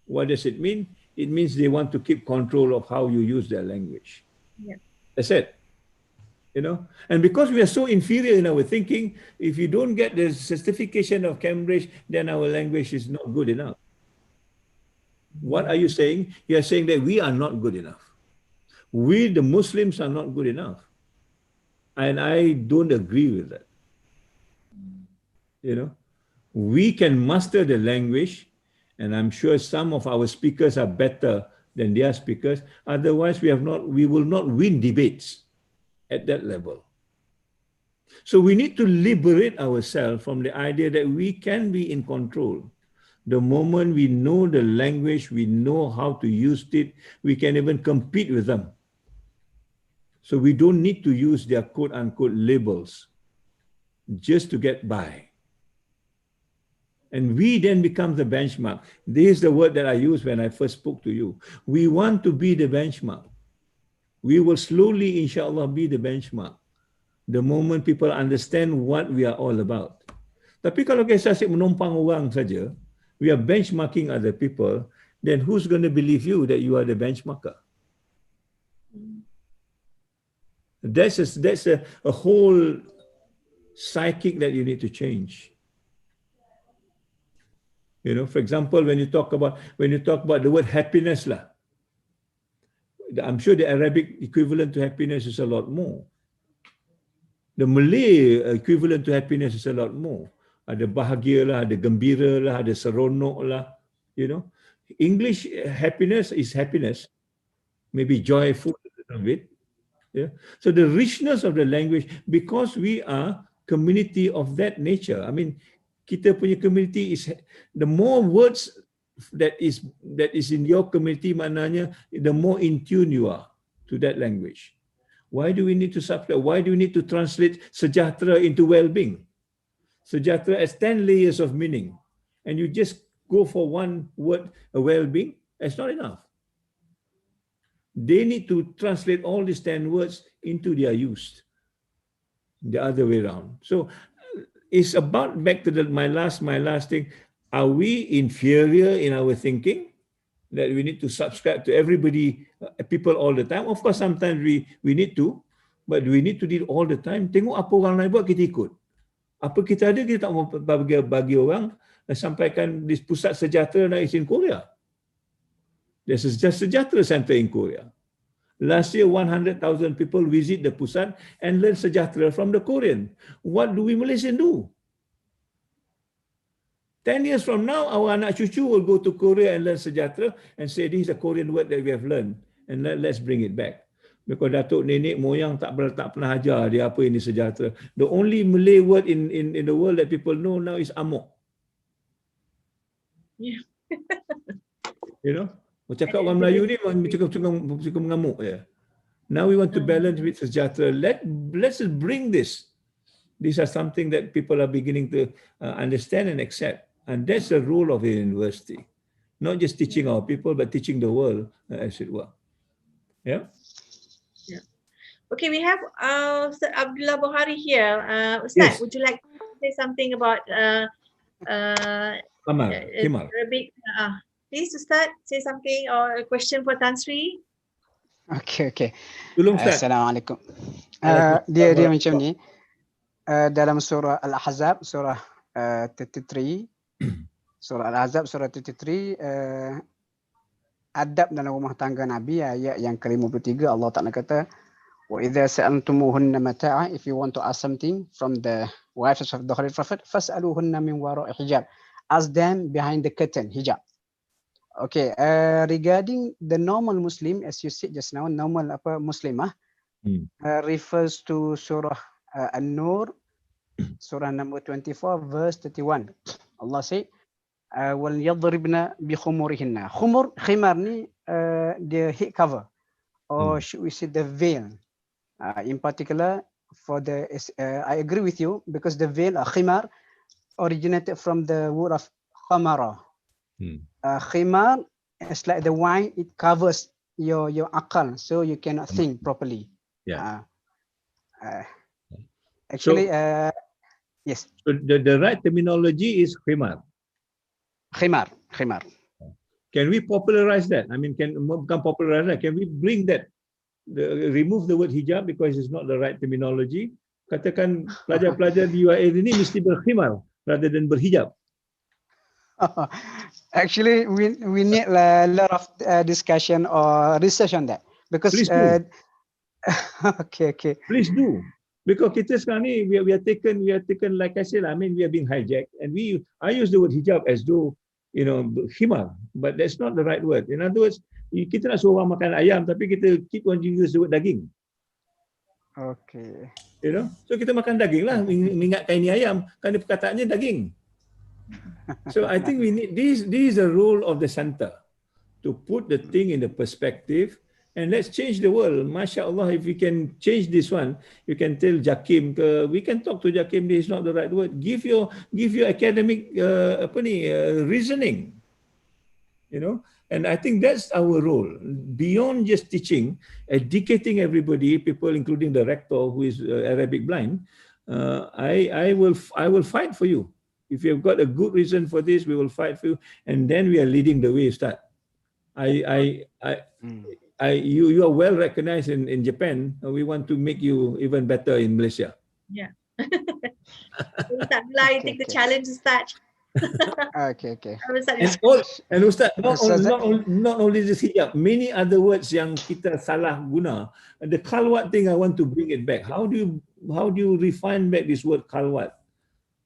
What does it mean? It means they want to keep control of how you use their language. That's it. And because we are so inferior in our thinking, if you don't get the certification of Cambridge, then our language is not good enough. What are you saying? You are saying that we are not good enough. We, the Muslims, are not good enough. And I don't agree with that. You know, we can master the language, and I'm sure some of our speakers are better than their speakers. Otherwise, we will not win debates at that level. So we need to liberate ourselves from the idea that we can be in control. The moment we know the language, we know how to use it, we can even compete with them. So we don't need to use their quote-unquote labels just to get by. And we then become the benchmark. This is the word that I used when I first spoke to you. We want to be the benchmark. We will slowly, inshallah, be the benchmark. The moment people understand what we are all about. Tapi kalau kita asyik menumpang orang saja, we are benchmarking other people, then who's going to believe you that you are the benchmarker? That's a whole psychic that you need to change. You know, for example, when you talk about the word happiness lah, I'm sure the Arabic equivalent to happiness is a lot more. The Malay equivalent to happiness is a lot more. Ada bahagia lah, ada gembira lah, ada seronok lah. You know, English happiness is happiness, maybe joyful a little bit. Yeah. So the richness of the language, because we are community of that nature. I mean, kita punya community is, the more words that is in your community, maknanya the more in tune you are to that language. Why do we need to subscribe? Why do we need to translate sejahtera into well-being? Sejahtera has 10 layers of meaning, and you just go for one word, a well-being. That's not enough. They need to translate all these 10 words into their use, the other way around. So it's about, back to my last thing. Are we inferior in our thinking that we need to subscribe to everybody, people all the time? Of course, sometimes we need to, but we need to do it all the time. Tengok apa orang lain buat, kita ikut. Apa kita ada, kita tak mau bagi orang. Sampaikan di pusat sejahtera is in Korea. There's a sejahtera center in Korea. Last year, 100,000 people visit the pusat and learn sejahtera from the Korean. What do we Malaysians do? 10 years from now, our anak cucu will go to Korea and learn sejahtera and say, this is a Korean word that we have learned, and let's bring it back. Because datuk nenek moyang tak pernah ajar dia apa ini sejahtera. The only Malay word in the world that people know now is amok. Yeah. You know? Cakap orang Melayu ni cakap mengamuk ya. Now we want to balance with sejahtera. Let's bring this. These are something that people are beginning to understand and accept. And that's the role of a university. Not just teaching our people, but teaching the world, as it were. Yeah? Yeah. Okay, we have Ustaz Abdullah Buhari here. Ustaz, yes. Would you like to say something about Himar. Arabic? Please, Ustaz, say something or a question for Tan Sri. Okay. Assalamualaikum. Dia macam ni. Dalam surah Al-Ahzab, surah 33, surah Al-Ahzab, surah 33, adab dalam rumah tangga Nabi, ayat yang ke-53, Allah Ta'ala kata, وَإِذَا سَأَلْتُمُوهُنَّ مَتَاعًا, if you want to ask something from the wives of the Holy Prophet, فَاسْأَلُوهُنَّ مِنْ وَرَاءِ حِجَابٍ, ask them behind the curtain, hijab. Okay, regarding the normal Muslim, as you said just now, normal Muslimah, refers to surah An-Nur, surah number 24, verse 31. Allah say, وَلْيَضْرِبْنَ بِخُمُرِهِنَّ. Khimar ni, the head cover, or should we say the veil. In particular, for the, I agree with you, because the veil, khimar, originated from the word of khamara. Khimar is like the wine, it covers your akal, so you cannot think properly. Yeah. Actually, so, yes. So the right terminology is khimar. Khimar. Can we popularize that? I mean, can become popularized that? Can we bring that, remove the word hijab because it's not the right terminology? Katakan pelajar-pelajar di UAE ini mesti berkhimar rather than berhijab. Actually, we need a lot of discussion or research on that because Please do. okay. Please do. Because kita sekarang ni we are taken like I said, I mean we are being hijacked, and I use the word hijab as though khimar, but that's not the right word. In other words, kita nak suruh orang makan ayam tapi kita keep on use the word daging. Okay. So kita makan daging lah, mengingatkan ini ayam, kerana perkataannya daging. So I think we need this is the role of the center to put the thing in the perspective. And let's change the world. Masya Allah, if we can change this one, you can tell Jakim, we can talk to Jakim, this is not the right word. Give your academic reasoning. And I think that's our role. Beyond just teaching, educating everybody, people including the rector who is Arabic blind, I will fight for you. If you've got a good reason for this, we will fight for you. And then we are leading the way, Ustaz. You are well recognized in Japan. We want to make you even better in Malaysia. Yeah. Ustaz, I take the challenge, Ustaz. Okay. And Ustaz, not only this hijab, many other words yang kita salah guna. The khalwat thing, I want to bring it back. How do you refine back this word khalwat?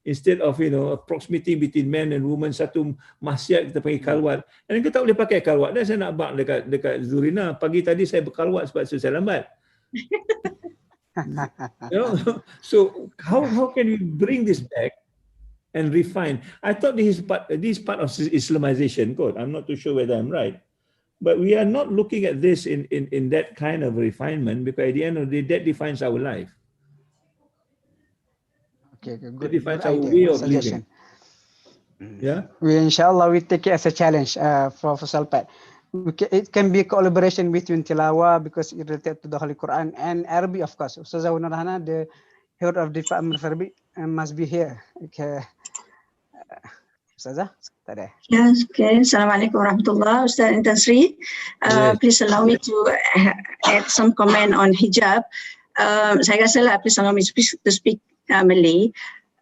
Instead of proximity between men and women, satu maksiat kita panggil kalwat. Dan kita tak boleh pakai kalwat. Dan saya nak bak dekat Zarinah, pagi tadi saya berkalwat sebab saya lambat. So how can we bring this back and refine? I thought this is part of Islamization code. I'm not too sure whether I'm right. But we are not looking at this in that kind of refinement, because at the end of the day, that defines our life. Okay, good. That defines our way of living. Yeah. Inshallah, we take it as a challenge for CELPAD. It can be a collaboration between Tilawah, because it related to the Holy Quran, and Arabic, of course. Ustazah Nurhana, the head of the Department of Arabic, must be here. Okay. Ustazah, tak ada. Yes, okay. Assalamualaikum warahmatullahi wabarakatuh. Ustaz Intan Sri, please allow me to add some comment on hijab. Saya rasa lah, please allow me to speak Malay.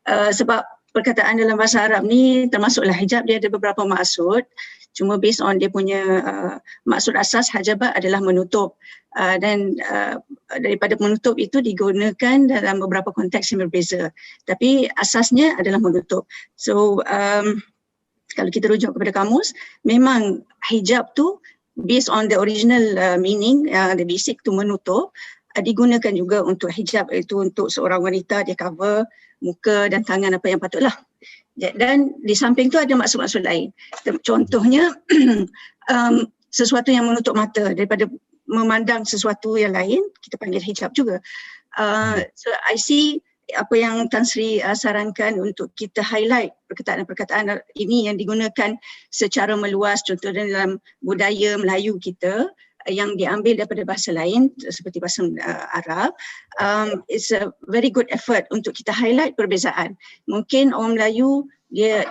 Sebab perkataan dalam bahasa Arab ni, termasuklah hijab, dia ada beberapa maksud. Cuma based on dia punya maksud asas, hajabat adalah menutup. Dan daripada menutup itu digunakan dalam beberapa konteks yang berbeza. Tapi asasnya adalah menutup. So, kalau kita rujuk kepada kamus, memang hijab tu based on the original meaning, the basic tu menutup, digunakan juga untuk hijab, itu untuk seorang wanita, dia cover muka dan tangan apa yang patutlah. Dan di samping tu ada maksud-maksud lain. Contohnya sesuatu yang menutup mata, daripada memandang sesuatu yang lain, kita panggil hijab juga. So I see apa yang Tan Sri sarankan untuk kita highlight perkataan-perkataan ini yang digunakan secara meluas, contohnya dalam budaya Melayu kita, yang diambil daripada bahasa lain seperti bahasa Arab. It's a very good effort untuk kita highlight perbezaan. Mungkin orang Melayu dia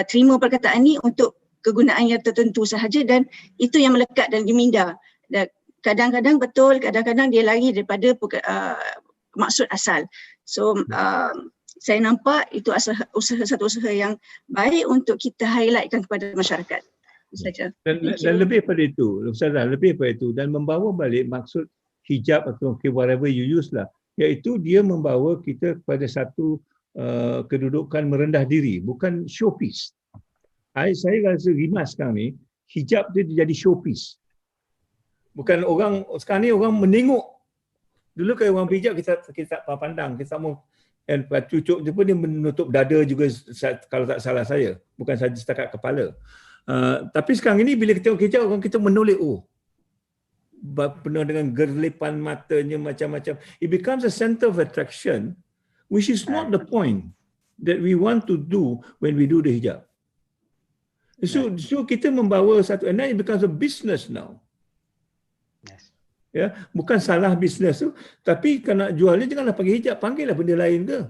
terima perkataan ni untuk kegunaan yang tertentu sahaja, dan itu yang melekat dan diminda. Dan kadang-kadang betul, kadang-kadang dia lari daripada maksud asal. So saya nampak itu satu usaha yang baik untuk kita highlightkan kepada masyarakat. Saja. Dan lebih pada itu, Ustazah, lebih pada itu, dan membawa balik maksud hijab atau whatever you use lah, iaitu dia membawa kita kepada satu kedudukan merendah diri, bukan showpiece. Saya rasa rimas sekarang ni, hijab dia jadi showpiece. Bukan orang, sekarang ni orang menengok. Dulu kalau orang hijab kita tak pandang, kita tak mau, dan cucuk dia pun dia menutup dada juga kalau tak salah saya, bukan saja setakat kepala. Tapi sekarang ini bila kita tengok hijab, orang kita menoleh, penuh dengan gerlipan matanya macam-macam. It becomes a center of attraction, which is not the point that we want to do when we do the hijab. So kita membawa satu, and then it becomes a business now. Ya, bukan salah bisnes tu, tapi kalau nak jualnya janganlah pakai hijab, panggillah benda lain ke,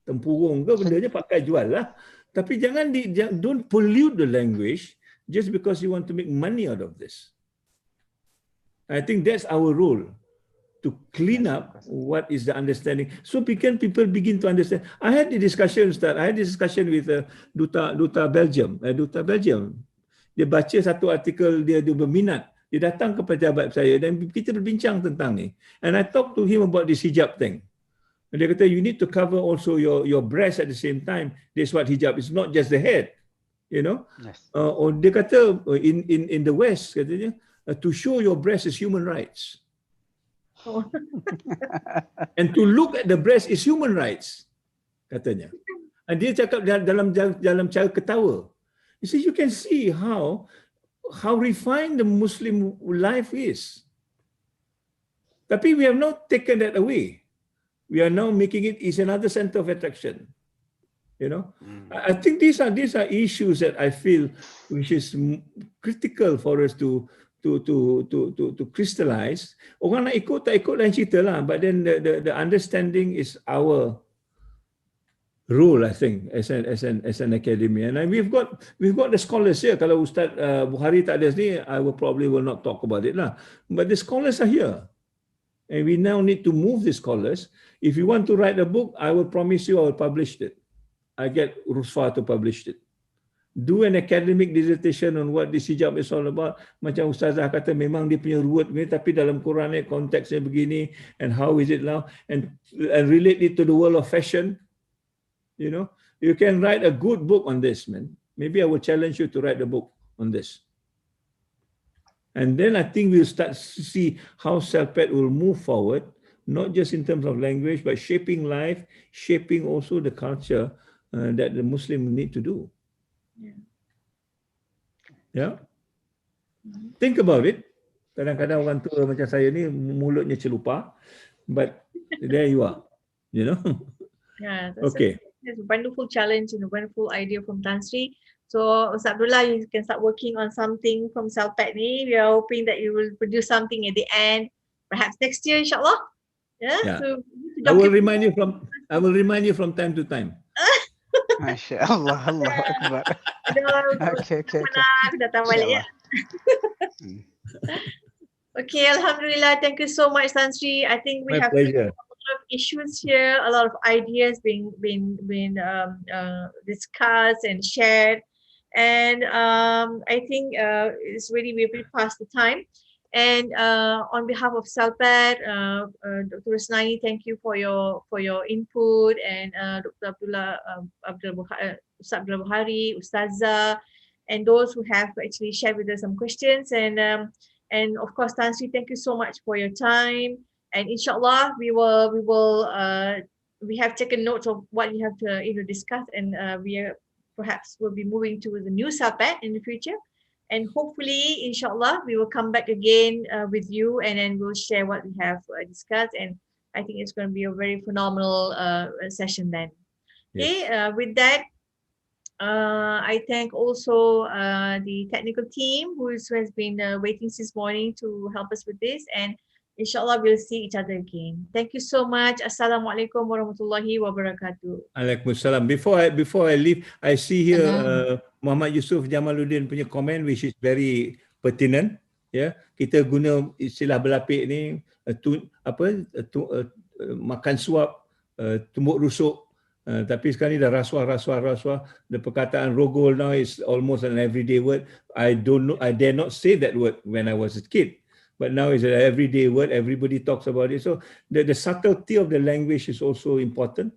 tempurung ke, bendanya pakai jual lah. Tapi don't pollute the language just because you want to make money out of this. I think that's our role, to clean up what is the understanding. So people begin to understand. I had the discussion with Duta Belgium. dia baca satu artikel, dia berminat, dia datang ke pejabat saya dan kita berbincang tentang ni. And I talk to him about this hijab thing. And dia kata, you need to cover also your breast at the same time. That's what hijab is, not just the head. You know, Yes. or dia kata in the West katanya, to show your breast is human rights. And to look at the breast is human rights, katanya. And dia cakap dalam cara ketawa. You see, you can see how refined the Muslim life is. Tapi we have not taken that away. We are now making it is another center of attraction. You know, I think these are issues that I feel which is critical for us to crystallize. Orang nak ikut tak ikut lain cerita lah, but then the understanding is our role, I think, as an academy. And we've got the scholars here. Kalau Ustaz Bukhari tak ada ni, I will not talk about it lah. But the scholars are here, and we now need to move the scholars. If you want to write a book, I will promise you I will publish it. I get Rusfa to publish it. Do an academic dissertation on what this hijab is all about. Macam Ustazah kata, memang dia punya ruwet ni, tapi dalam Quran ni konteksnya begini, and how is it now, and relate it to the world of fashion. You know, you can write a good book on this, man. Maybe I will challenge you to write a book on this. And then I think we'll start to see how CELPAD will move forward, not just in terms of language, but shaping life, shaping also the culture that the Muslim need to do. Yeah. Think about it. Kadang-kadang orang tua macam saya ni mulutnya celupa, but there you are, you know. Yeah, that's okay. It's a wonderful challenge and a wonderful idea from Tan Sri. So, Ustaz Abdullah, you can start working on something from CELPAD ni. We are hoping that you will produce something at the end, perhaps next year, insyaAllah. Yeah. So, I will remind you from time to time. Masya Allah, Allah Akbar. Okay. Datang balik ya. Okay, Alhamdulillah. Thank you so much, Tan Sri. I think we My have pleasure. a lot of issues here, a lot of ideas being discussed and shared, and I think it's really we've past the time. And on behalf of CELPAD, Dr. Rasnani, thank you for your input, and Dr. Ustaz Abdul Bukhari, Ustazah, and those who have actually shared with us some questions, and of course, Tan Sri, thank you so much for your time. And inshallah, we have taken notes of what you have to discuss, and perhaps will be moving to the new CELPAD in the future. And hopefully, inshallah, we will come back again with you, and then we'll share what we have discussed. And I think it's going to be a very phenomenal session then. Okay, with that, I thank also the technical team who has been waiting since morning to help us with this. And inshallah, we'll see each other again. Thank you so much. Assalamualaikum warahmatullahi wabarakatuh. Waalaikumsalam. Before I leave, I see here Muhammad Yusof Jamaluddin punya comment, which is very pertinent. Ya, kita guna istilah berlapik ni makan suap, tumbuk rusuk. Tapi sekarang ni dah rasuah. The perkataan rogol now is almost an everyday word. I dare not say that word when I was a kid. But now it's an everyday word. Everybody talks about it. So the subtlety of the language is also important,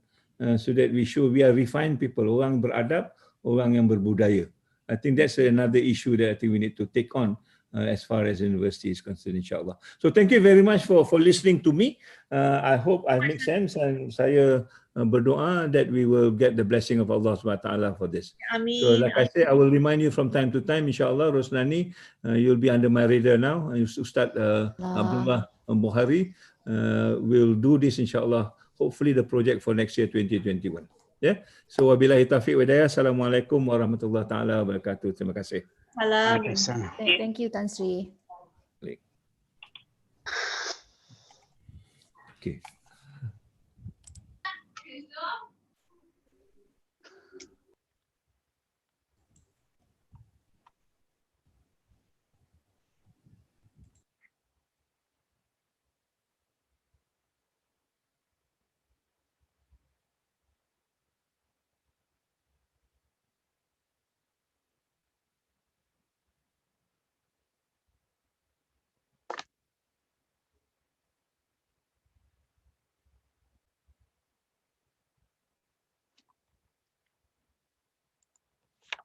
so that we are refined people, orang beradab, orang yang berbudaya. I think that's another issue that I think we need to take on as far as university is concerned, insyaAllah. So thank you very much for listening to me. I hope I make sense, and saya berdoa that we will get the blessing of Allah SWT for this. Ameen. So like I said, I will remind you from time to time, insyaAllah, Rosnani, you'll be under my radar now. Ustaz Abdullah Bukhari will do this, insyaAllah, hopefully the project for next year, 2021. Yeah. So wabillahi taufiq wa hidayah. Assalamualaikum warahmatullahi taala wabarakatuh. Terima kasih. Salam. Thank you, Tan Sri. Okay.